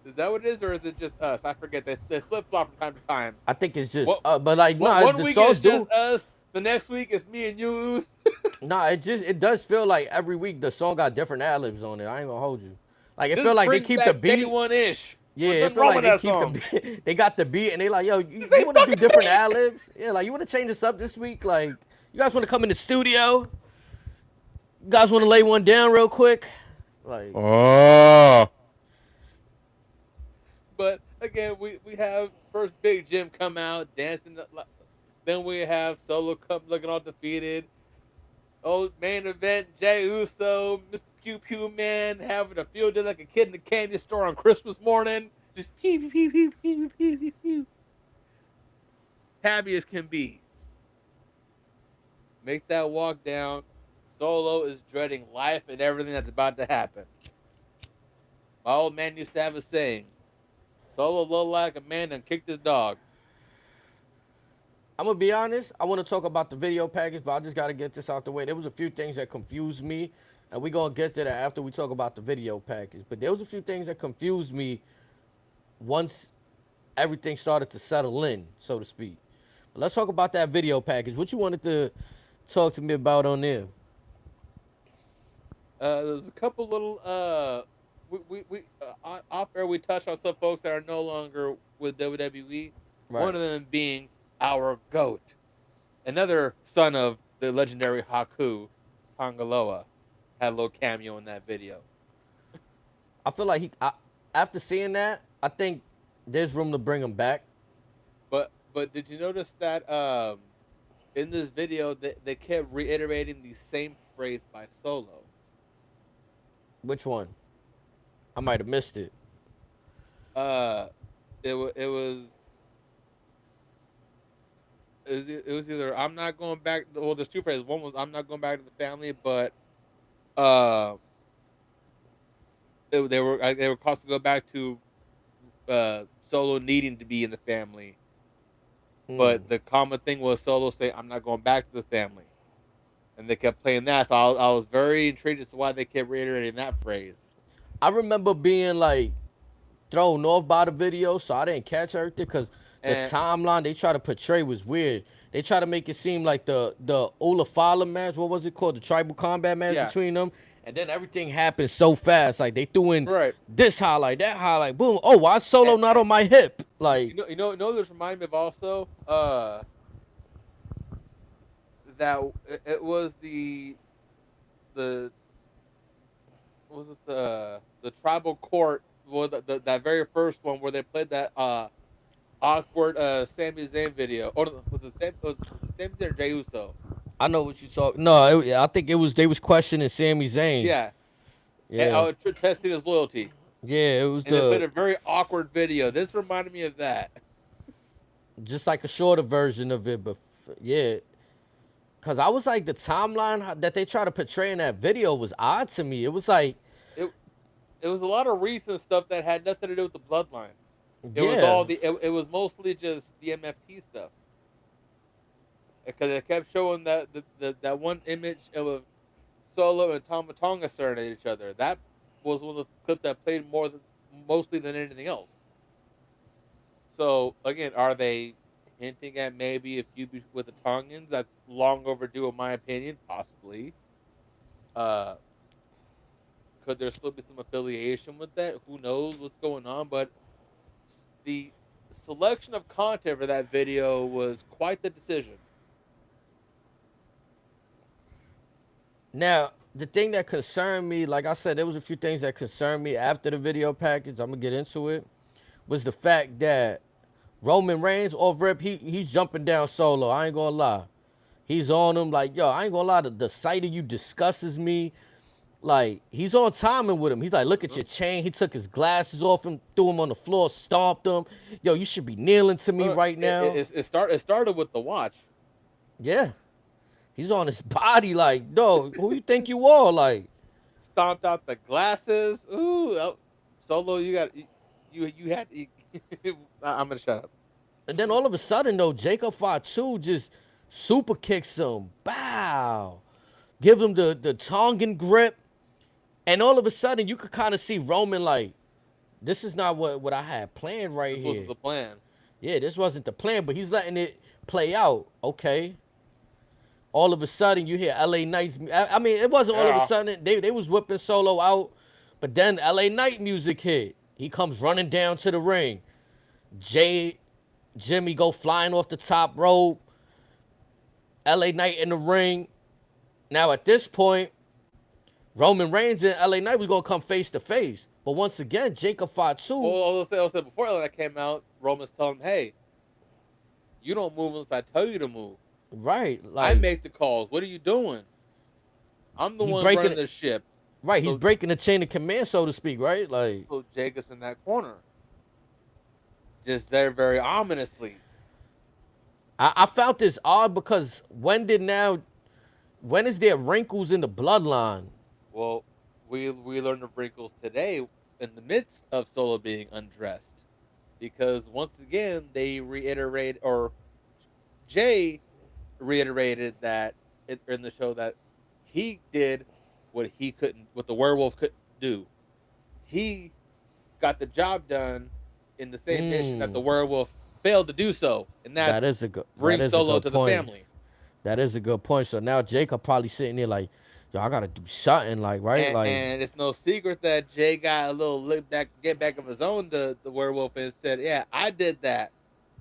Is that what it is, or is it just us? I forget. They flip-flop from time to time. I think it's just, but like, no, one the week songs it's just us. The next week it's me and you, Us. Nah, it does feel like every week the song got different ad-libs on it. I ain't gonna hold you. Like, it This feel like they brings keep back the beat. Day one-ish. Yeah, There's it feel nothing like wrong they with keep that the beat. They got the beat, and they like, yo, you want to do different ad-libs? Yeah, like, you want to change this up this week? Like, you guys want to come in the studio? You guys want to lay one down real quick? Like, oh. But again, we have first Big Jim come out dancing. Then we have Solo come looking all defeated. Old main event, Jey Uso, Mr. Pew Pew Man having a field day like a kid in a candy store on Christmas morning. Just pew pew pew pew pew pew pew. Happy as can be. Make that walk down. Solo is dreading life and everything that's about to happen. My old man used to have a saying. Solo looked like a man and kicked his dog. I'm gonna be honest. I want to talk about the video package, but I just gotta get this out the way. There was a few things that confused me, and we're gonna get to that after we talk about the video package. But there was a few things that confused me once everything started to settle in, so to speak. Let's talk about that video package. What you wanted to talk to me about on there? There's a couple little off air we touched on some folks that are no longer with WWE. Right. One of them being our GOAT, another son of the legendary Haku, Tongaloa, had a little cameo in that video. I feel like after seeing that, I think there's room to bring him back. But did you notice that in this video they kept reiterating the same phrase by Solo? Which one? I might have missed it. It was either I'm not going back. Well, there's two phrases. One was I'm not going back to the family, but they were caused to go back to Solo needing to be in the family. But the common thing was Solo saying I'm not going back to the family, and they kept playing that. So I was very intrigued as to why they kept reiterating that phrase. I remember being like thrown off by the video, so I didn't catch everything because the timeline they try to portray was weird. They try to make it seem like the Olafala match, what was it called? The tribal combat match between them. And then everything happened so fast. Like they threw in this highlight, that highlight, boom. Oh, why Solo not on my hip? Like you know this reminded me of also that it was the tribal court, well, that very first one where they played that awkward Sami Zayn video. Or was it Sami Zayn or Jey Uso? I know what you talk. No, I think it was they was questioning Sami Zayn. Yeah. And, testing his loyalty. Yeah, it was and they played a very awkward video. This reminded me of that. Just like a shorter version of it, but yeah. Because I was like, the timeline that they try to portray in that video was odd to me. It was like... It was a lot of recent stuff that had nothing to do with the bloodline. It was all it was mostly just the MFT stuff. Because it kept showing that that one image of Solo and Tama Tonga staring at each other. That was one of the clips that played mostly than anything else. So again, are they hinting at maybe a feud with the Tongans? That's long overdue, in my opinion. Possibly. Could there still be some affiliation with that? Who knows what's going on? But the selection of content for that video was quite the decision. Now, the thing that concerned me, like I said, there was a few things that concerned me after the video package. I'm going to get into it. Was the fact that Roman Reigns, off rip, he's jumping down Solo. I ain't going to lie. He's on him like, yo, I ain't going to lie. The sight of you disgusts me. Like, he's on timing with him. He's like, look at your chain. He took his glasses off him, threw him on the floor, stomped him. Yo, you should be kneeling to me right now. It started with the watch. Yeah. He's on his body like, dog, who you think you are? Like, stomped out the glasses. Ooh, Solo, you had. I'm gonna shut up. And then all of a sudden, though, Jacob Fatu just super kicks him. Bow. Give him the Tongan grip. And all of a sudden, you could kind of see Roman like, this is not what I had planned right here. This wasn't the plan. Yeah, this wasn't the plan, but he's letting it play out. Okay. All of a sudden, you hear LA Knight's... I mean, it wasn't all of a sudden. They was whipping Solo out, but then LA Knight music hit. He comes running down to the ring. Jimmy go flying off the top rope. LA Knight in the ring. Now, at this point, Roman Reigns and LA Knight was going to come face to face. But once again, Jacob Fatu... Well, I'll say before LA Knight came out, Roman's telling him, hey, you don't move unless I tell you to move. Right. Like, I make the calls. What are you doing? I'm the one running the ship. Right. So, he's breaking the chain of command, so to speak, right? Like, so Jacob's in that corner. Just there very ominously. I found this odd because when is there wrinkles in the bloodline? Well, we learned of wrinkles today in the midst of Solo being undressed. Because once again, they reiterate, or Jay reiterated that in the show that he did what the werewolf couldn't do. He got the job done in the same mission that the werewolf failed to do so, and That that's is a good. bring That is a Solo good to the point. family. That is a good point. So now Jacob probably sitting there like, yo, I gotta do something, like, right, like, And it's no secret that Jay got a little get back of his own, the werewolf, and said, "Yeah, I did that.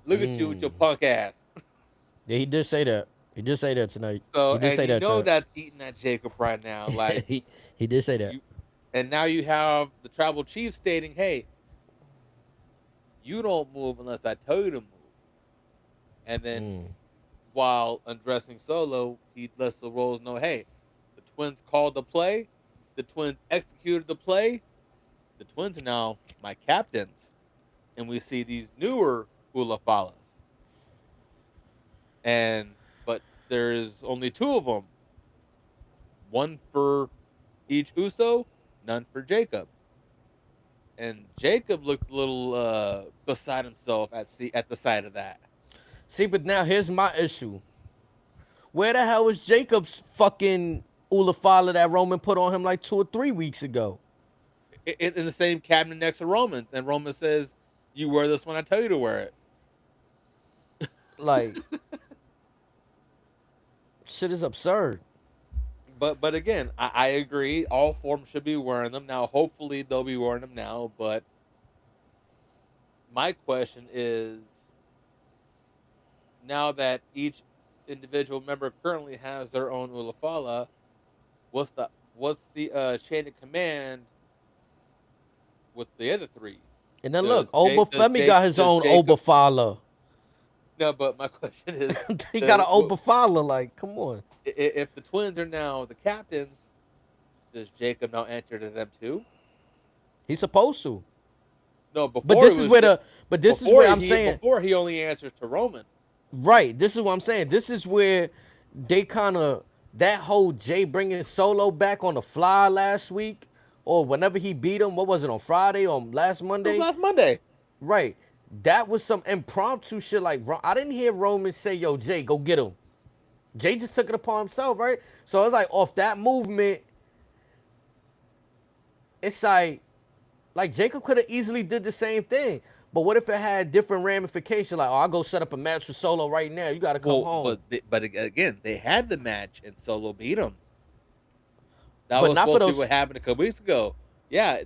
Look at you with your punk ass." yeah, he did say that. He did say that tonight. So, He did and say you that, know Chad. that's eating at Jacob right now. Like he did say that. you, and now you have the tribal chief stating, "Hey, you don't move unless I tell you to move." And then while undressing Solo, he lets the roles know, "Hey, the twins called the play. The twins executed the play. The twins are now my captains." And we see these newer Ulafalas. But there's only two of them. One for each Uso, none for Jacob. And Jacob looked a little beside himself at the sight of that. See, but now here's my issue. Where the hell was Jacob's fucking Ulafala that Roman put on him like 2 or 3 weeks ago? In the same cabinet next to Roman's, and Roman says, "You wear this when I tell you to wear it." Like, shit is absurd. But again, I agree. All forms should be wearing them now. Hopefully, they'll be wearing them now. But my question is, now that each individual member currently has their own Ulafala, what's the chain of command with the other three? And then look, Femi got his own Obafala. No, but my question is, he got an Obafala. Like, come on. If the twins are now the captains, does Jacob now enter to them too? He's supposed to. No, before. But this is where this is where I'm saying. Before he only answers to Roman. Right. This is what I'm saying. This is where they kind of, that whole Jay bringing Solo back on the fly last week, or whenever he beat him. What was it, on Friday or last Monday? It was last Monday. Right. That was some impromptu shit. Like, I didn't hear Roman say, "Yo, Jay, go get him." Jay just took it upon himself, right? So it's like, off that movement, it's like Jacob could have easily did the same thing. But what if it had different ramifications? Like, oh, I'll go set up a match for Solo right now. You got to come home. But again, they had the match and Solo beat him. That was supposed to be what happened a couple weeks ago. Yeah,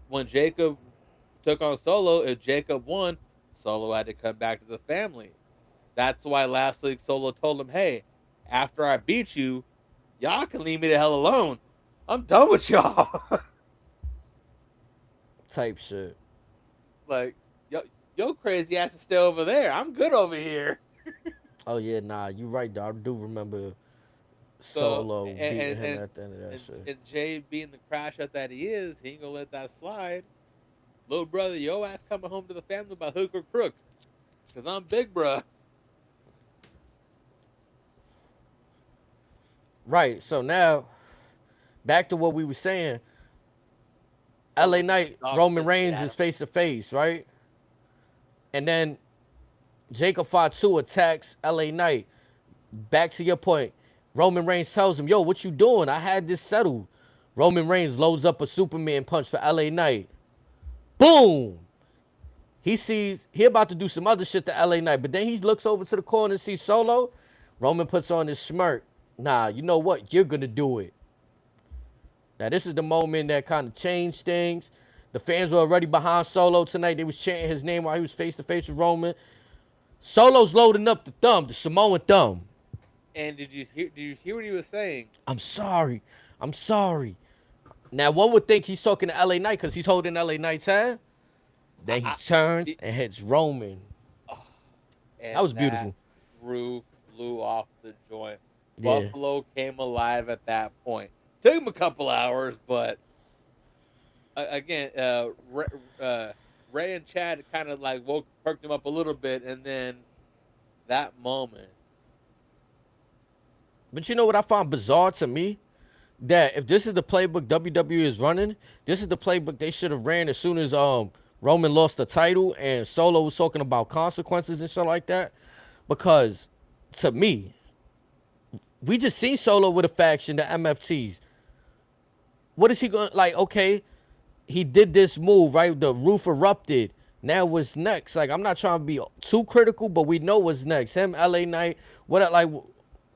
when Jacob took on Solo, if Jacob won, Solo had to come back to the family. That's why last week Solo told him, "Hey, after I beat you, y'all can leave me the hell alone. I'm done with y'all." Type shit. Like, yo crazy ass is still over there. I'm good over here. Oh yeah, nah, you right, dog. I do remember Solo beating him at the end of that shit. And Jay being the crash out that he is, he ain't gonna let that slide. Little brother, yo ass coming home to the family by hook or crook. Cause I'm big bruh. Right. So now, back to what we were saying. LA Knight, Roman Reigns is face to face, right? And then Jacob Fatu attacks LA Knight. Back to your point. Roman Reigns tells him, "Yo, what you doing? I had this settled." Roman Reigns loads up a Superman punch for LA Knight. Boom! He about to do some other shit to LA Knight, but then he looks over to the corner and sees Solo. Roman puts on his smirk. Nah, you know what? You're going to do it. Now, this is the moment that kind of changed things. The fans were already behind Solo tonight. They was chanting his name while he was face-to-face with Roman. Solo's loading up the thumb, the Samoan thumb. And did you hear what he was saying? I'm sorry. Now, one would think he's talking to LA Knight because he's holding LA Knight's hand. Then he turns and hits Roman. And that was beautiful. Roof blew off the joint. Yeah. Buffalo came alive at that point. Took him a couple hours, but again, Ray and Chad kind of like perked him up a little bit, and then that moment. But you know what I found bizarre to me? That if this is the playbook WWE is running, this is the playbook they should have ran as soon as Roman lost the title and Solo was talking about consequences and shit like that. Because to me, we just seen Solo with a faction, the MFTs. What is he going to, like, okay, he did this move, right? The roof erupted. Now what's next? Like, I'm not trying to be too critical, but we know what's next. Him, LA Knight. What like?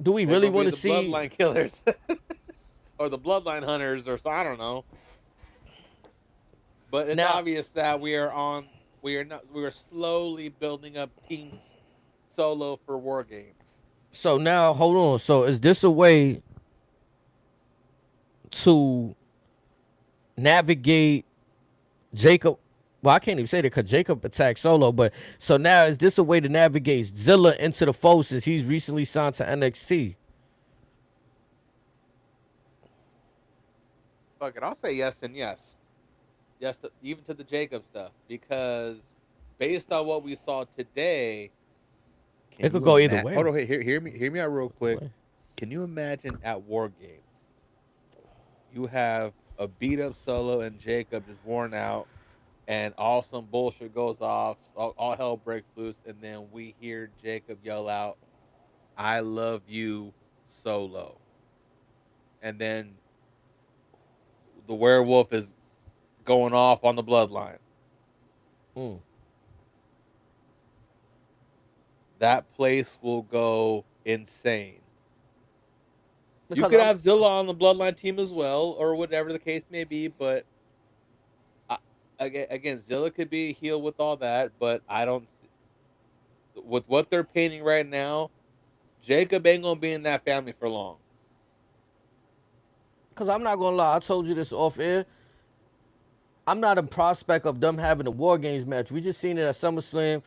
Do we They're really gonna be want to the see? bloodline killers, or the bloodline hunters, or so I don't know. But it's Now, obvious that we are on. We are not. We are slowly building up teams solo for war games. so now hold on. So is this a way to navigate Jacob? Well, I can't even say that because Jacob attacked Solo. But so now is this a way to navigate Zilla into the fold since he's recently signed to NXT? Fuck it, I'll say yes and yes. Yes, even to the Jacob stuff, because based on what we saw today, It could go either way. Hold on, hear me out real quick. Can you imagine at War Games, you have a beat up Solo and Jacob just worn out, and all some bullshit goes off, all hell breaks loose, and then we hear Jacob yell out, "I love you, Solo," and then the werewolf is going off on the bloodline. Mm. That place will go insane. Because You could have Zilla on the bloodline team as well, or whatever the case may be, but again, Zilla could be a heel with all that, but I don't. With what they're painting right now, Jacob ain't gonna be in that family for long. Because I'm not gonna lie, I told you this off air. I'm not a prospect of them having a War Games match. We just seen it at SummerSlam.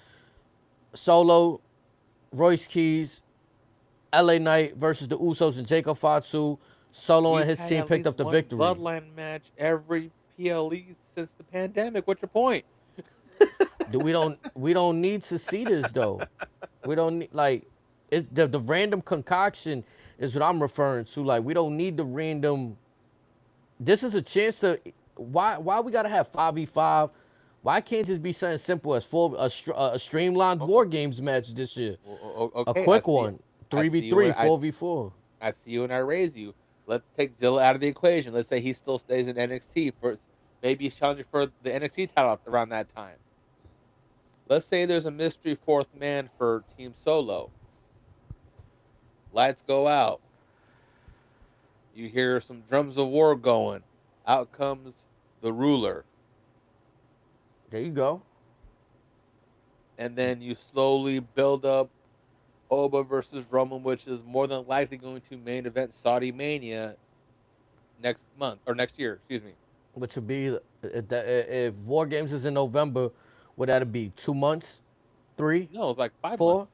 Solo, Royce Keys, LA Knight versus the Usos and Jacob Fatu. Solo and his team picked up the victory. Bloodline match every PLE since the pandemic. What's your point? We don't need to see this though. We don't need like the random concoction is what I'm referring to. Like, we don't need the random. This is a chance to. Why we gotta have 5v5? Why can't it just be something simple as a streamlined War Games match this year? Okay, A quick one, 3v3, 4v4. I see you and I raise you. Let's take Zilla out of the equation. Let's say he still stays in NXT for maybe he's challenging for the NXT title around that time. Let's say there's a mystery fourth man for Team Solo. Lights go out. You hear some drums of war going. Out comes the ruler. There you go. And then you slowly build up Oba versus Roman, which is more than likely going to main event Saudi Mania next month or next year. Excuse me. Which would be if War Games is in November, would that be 2 months, 3? No, it's like 5 4? months.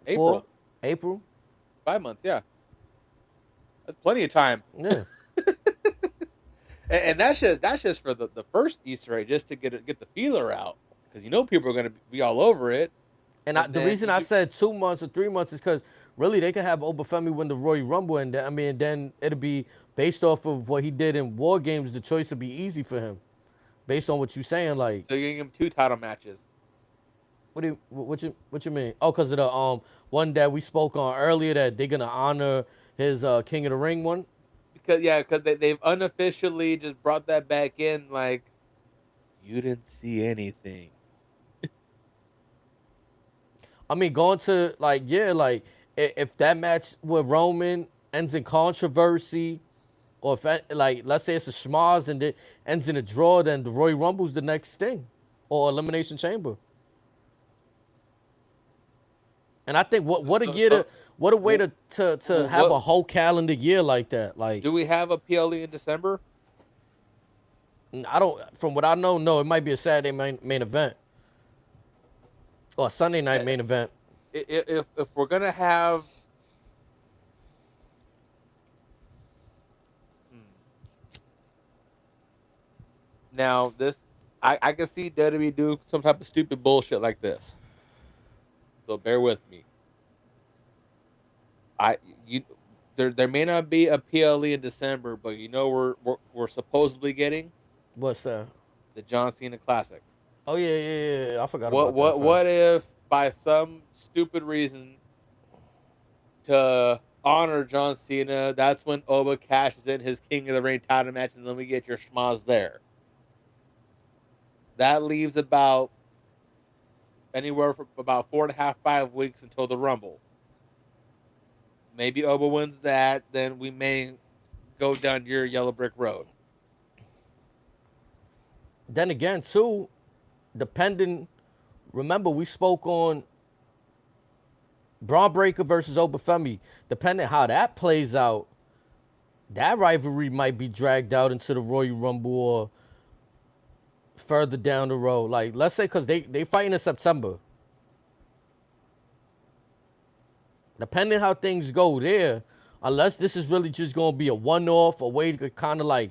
April. 4? April? 5 months, yeah. That's plenty of time. Yeah. And that's just for the first Easter egg, just to get the feeler out, because people are going to be all over it. And the reason I said 2 months or 3 months is because really they could have Femi win the Royal Rumble, and then it'll be based off of what he did in War Games. The choice would be easy for him, based on what you're saying. Like, so you're gonna give him 2 title matches. What you mean? Oh, because of the one that we spoke on earlier that they're gonna honor his King of the Ring one. Because they've unofficially just brought that back in. Like, you didn't see anything. I mean, going to if that match with Roman ends in controversy, or if let's say it's a schmoz and it ends in a draw, then the Royal Rumble's the next thing, or Elimination Chamber. And I think what a way to have a whole calendar year like that. Like, do we have a PLE in December? I don't. From what I know, no. It might be a Saturday main event or a Sunday night main event. If we're gonna have, now this, I can see WWE do some type of stupid bullshit like this. So bear with me. There may not be a PLE in December, but we're supposedly getting What's that? the John Cena Classic. Oh yeah. I forgot about that. What if by some stupid reason to honor John Cena, that's when Oba cashes in his King of the Ring title match, and then we get your schmoz there. that leaves about anywhere from about 4.5, 5 weeks until the Rumble. Maybe Oba wins that, then we may go down your yellow brick road. Then again, too, depending. Remember, we spoke on Braun Breaker versus Oba Femi. Depending how that plays out, that rivalry might be dragged out into the Royal Rumble or further down the road. Like, let's say, because they fighting in September. Depending how things go there, unless this is really just going to be a one-off, a way to kind of like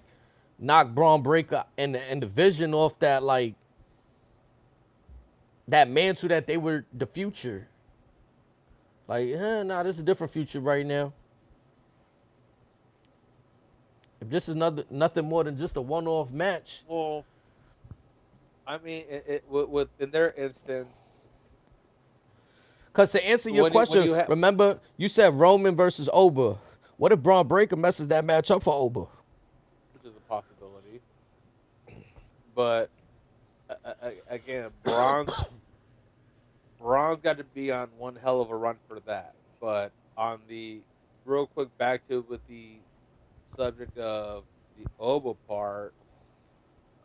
knock Braun Breaker and the vision off that, like, that mantle that they were the future. Like, nah, this is a different future right now. If this is nothing more than just a one-off match. Well, I mean, with in their instance, because to answer your question, remember you said Roman versus Oba. What if Braun Breaker messes that match up for Oba? Which is a possibility. But again, Braun's got to be on one hell of a run for that. But on the real quick back to with the subject of the Oba part,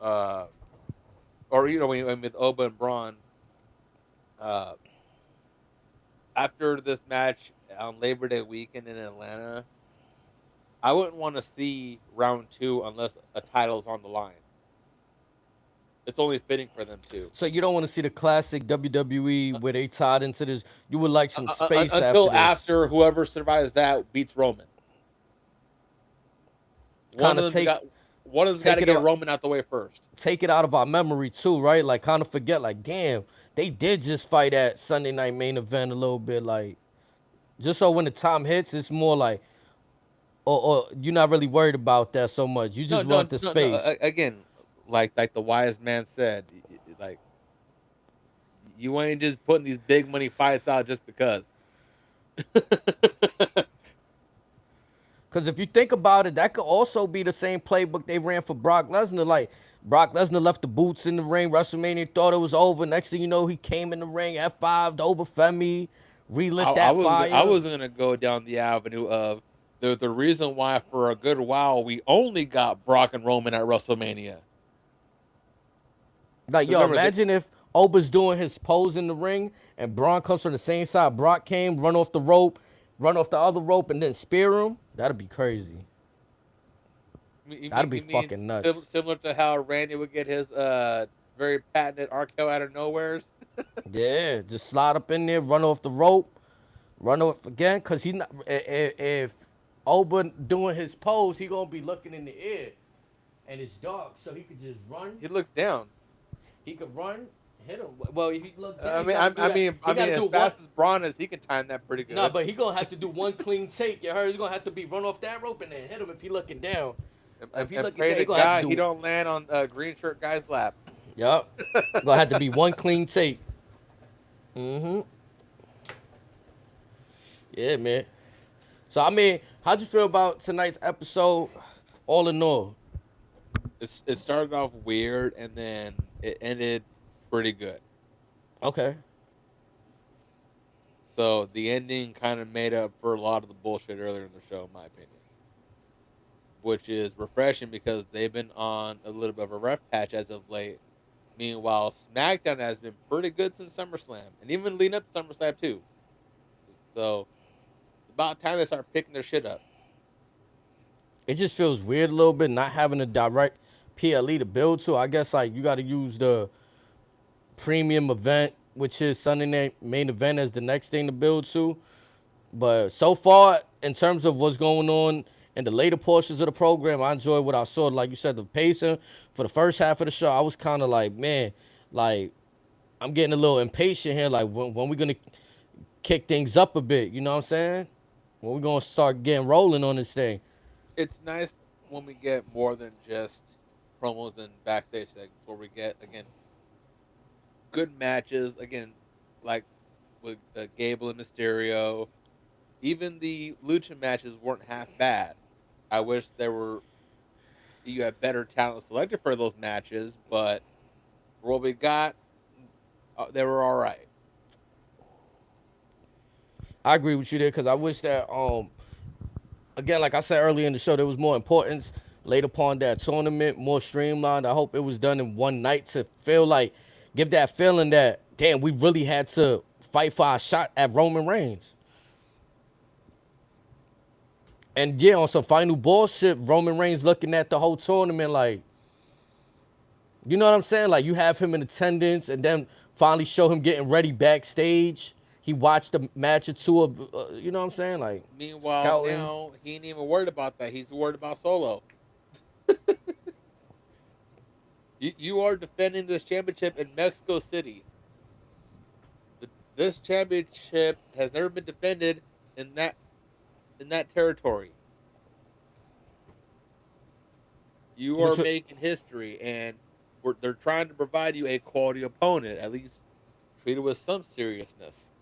or you know, with Oba and Braun, after this match on Labor Day weekend in Atlanta, I wouldn't want to see round 2 unless a title's on the line. It's only fitting for them to. So you don't want to see the classic WWE where they tied into this. You would like some space until after this. whoever survives that beats Roman. One of them's got to get Roman out the way first. Take it out of our memory too, right? Like kind of forget, like damn, they did just fight at Sunday Night Main Event a little bit, like just so when the time hits, it's more like, or you're not really worried about that so much. You just want the space. No. Again, like the wise man said, like you ain't just putting these big money fights out just because. Because if you think about it, that could also be the same playbook they ran for Brock Lesnar. Like, Brock Lesnar left the boots in the ring. WrestleMania thought it was over. Next thing you know, he came in the ring, F5'd Oba Femi, relit that fire. I was going to go down the avenue of the reason why for a good while we only got Brock and Roman at WrestleMania. Like, yo, imagine if Oba's doing his pose in the ring and Braun comes from the same side Brock came, run off the rope, run off the other rope, and then spear him. That'd be crazy. That'd be fucking nuts. Similar to how Randy would get his very patented RKO out of nowheres. Yeah, just slide up in there, run off the rope, run off again. Cause he's not. If Oba doing his pose, he gonna be looking in the air, and it's dark, so he could just run. He looks down. He could run. Hit him. Well, if he look down, I mean, as fast as Bron is, he can time that pretty good. No, but he gonna have to do one clean take. You heard? He's gonna have to be run off that rope and then hit him if he looking down. If he looking down, he gonna have to he don't land on green shirt guy's lap. Yup. Gonna have to be one clean take. Mm-hmm. Yeah, man. So I mean, how'd you feel about tonight's episode? All in all, it started off weird and then it ended pretty good. Okay. So the ending kind of made up for a lot of the bullshit earlier in the show, in my opinion. Which is refreshing because they've been on a little bit of a rough patch as of late. Meanwhile, SmackDown has been pretty good since SummerSlam. And even leading up to SummerSlam, too. So, it's about time they start picking their shit up. It just feels weird a little bit not having a direct PLE to build to. I guess, like, you got to use the premium event, which is Sunday Night Main Event, as the next thing to build to. But so far, in terms of what's going on in the later portions of the program, I enjoyed what I saw. Like you said, the pacing for the first half of the show, I was kind of like, man, like, I'm getting a little impatient here. Like, when we going to kick things up a bit, you know what I'm saying? When we going to start getting rolling on this thing. It's nice when we get more than just promos and backstage segments, where we get, again, good matches, again, like with Gable and Mysterio. Even the Lucha matches weren't half bad. I wish you had better talent selected for those matches, but For what we got, they were all right. I agree with you there because I wish that again, like I said earlier in the show, there was more importance laid upon that tournament, more streamlined. I hope it was done in one night to feel like give that feeling that damn, we really had to fight for our shot at Roman Reigns. And yeah, on some final bullshit, Roman Reigns looking at the whole tournament like, you know what I'm saying? Like you have him in attendance and then finally show him getting ready backstage. He watched a match or two of, you know what I'm saying? Like, Meanwhile, scouting. now he ain't even worried about that. He's worried about Solo. You are defending this championship in Mexico City. This championship has never been defended in that territory. You are making history, and they're trying to provide you a quality opponent. At least treat it with some seriousness.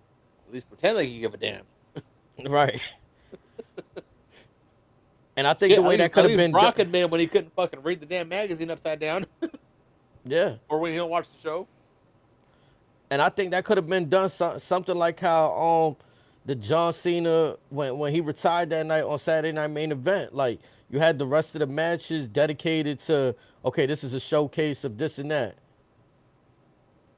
At least pretend like you give a damn. Right. And I think the way that could have been Brock admitted when he couldn't fucking read the damn magazine upside down. Yeah. Or when he don't watch the show. And I think that could have been done something like how the John Cena when he retired that night on Saturday Night Main Event. Like you had the rest of the matches dedicated to, okay, this is a showcase of this and that.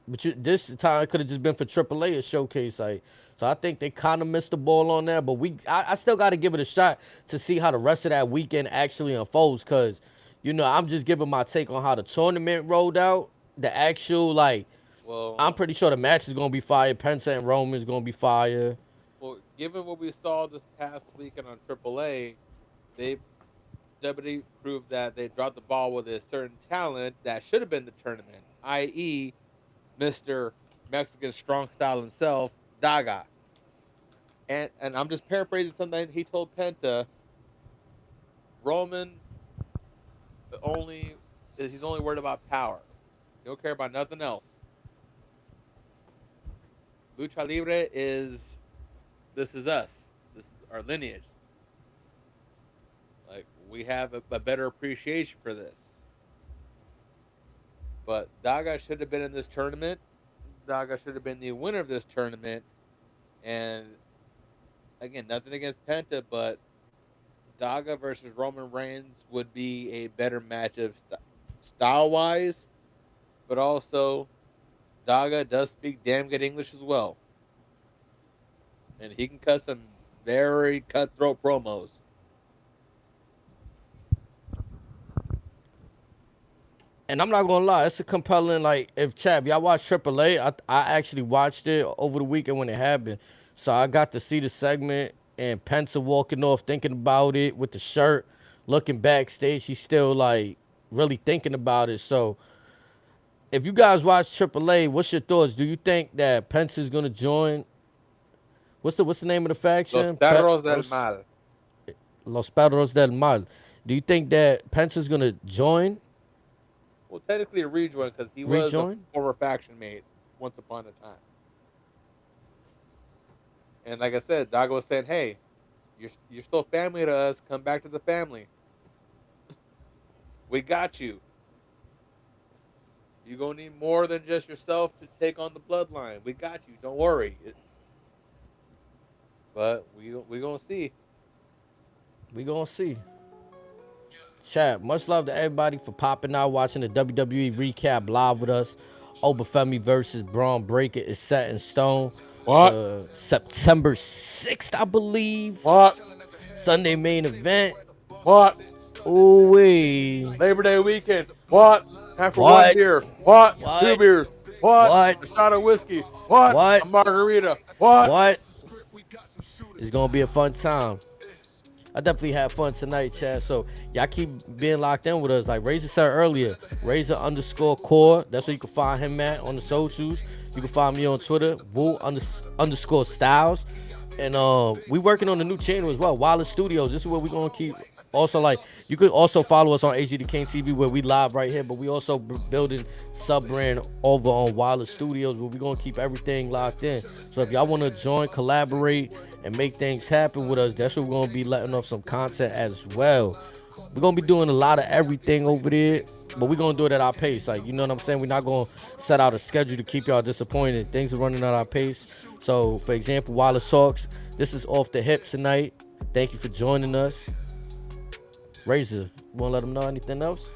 But this time it could have just been for AAA a showcase. Like, so I think they kind of missed the ball on that. But I still got to give it a shot to see how the rest of that weekend actually unfolds. Because, you know, I'm just giving my take on how the tournament rolled out. The actual, like, well, I'm pretty sure the match is going to be fire. Penta and Roman is going to be fire. Well, given what we saw this past weekend on AAA, WWE proved that they dropped the ball with a certain talent that should have been the tournament, i.e., Mr. Mexican strong style himself, Daga. And I'm just paraphrasing something he told Penta. Roman he's only worried about power. He don't care about nothing else. Lucha Libre this is us. This is our lineage. Like we have a better appreciation for this. But Daga should have been in this tournament. Daga should have been the winner of this tournament. And again, nothing against Penta, but Daga versus Roman Reigns would be a better matchup style-wise. But also, Daga does speak damn good English as well. And he can cut some very cutthroat promos. And I'm not gonna lie, it's a compelling, like, if y'all watch AAA, I actually watched it over the weekend when it happened. So I got to see the segment and Penta walking off thinking about it with the shirt, looking backstage. He's still like really thinking about it. So if you guys watch AAA, what's your thoughts? Do you think that Penta's gonna join? What's the name of the faction? Los Perros del Mal. Los Perros del Mal. Do you think that Penta's gonna join? Well, technically a rejoin because he was a former faction mate once upon a time. And like I said, Dago was saying, "Hey, you're still family to us. Come back to the family. We got you. You're gonna need more than just yourself to take on the bloodline. We got you. Don't worry." But we gonna see. We gonna see. Chat, much love to everybody for popping out, watching the WWE recap live with us. Femi versus Bron Breakker is set in stone. What? September 6th, I believe. What? Sunday main event. What? Ooh wee. Labor Day weekend. What? After What? 1 beer. What? What? 2 beers. What? A shot of whiskey. What? What? A margarita. What? It's gonna be a fun time. I definitely had fun tonight, Chad. So y'all keep being locked in with us. Like Razor said earlier, Razor_core. That's where you can find him at on the socials. You can find me on Twitter, Woo_Styles. And we working on a new channel as well, Wireless Studios. This is where we're gonna keep. Also, like, you could also follow us on AG the King TV where we live right here, but we also building sub-brand over on Wireless Studios where we're going to keep everything locked in. So if y'all want to join, collaborate, and make things happen with us, that's where we're going to be letting off some content as well. We're gonna be doing a lot of everything over there, but we're gonna do it at our pace. Like, you know what I'm saying? We're not gonna set out a schedule to keep y'all disappointed. Things are running at our pace. So, for example, Wallace Talks, this is Off the Hip tonight. Thank you for joining us. Razor, you wanna let them know anything else?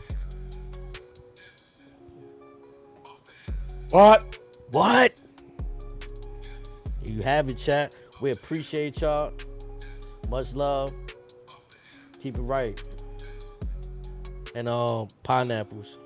What? You have it, chat. We appreciate y'all. Much love. Keep it right. And pineapples.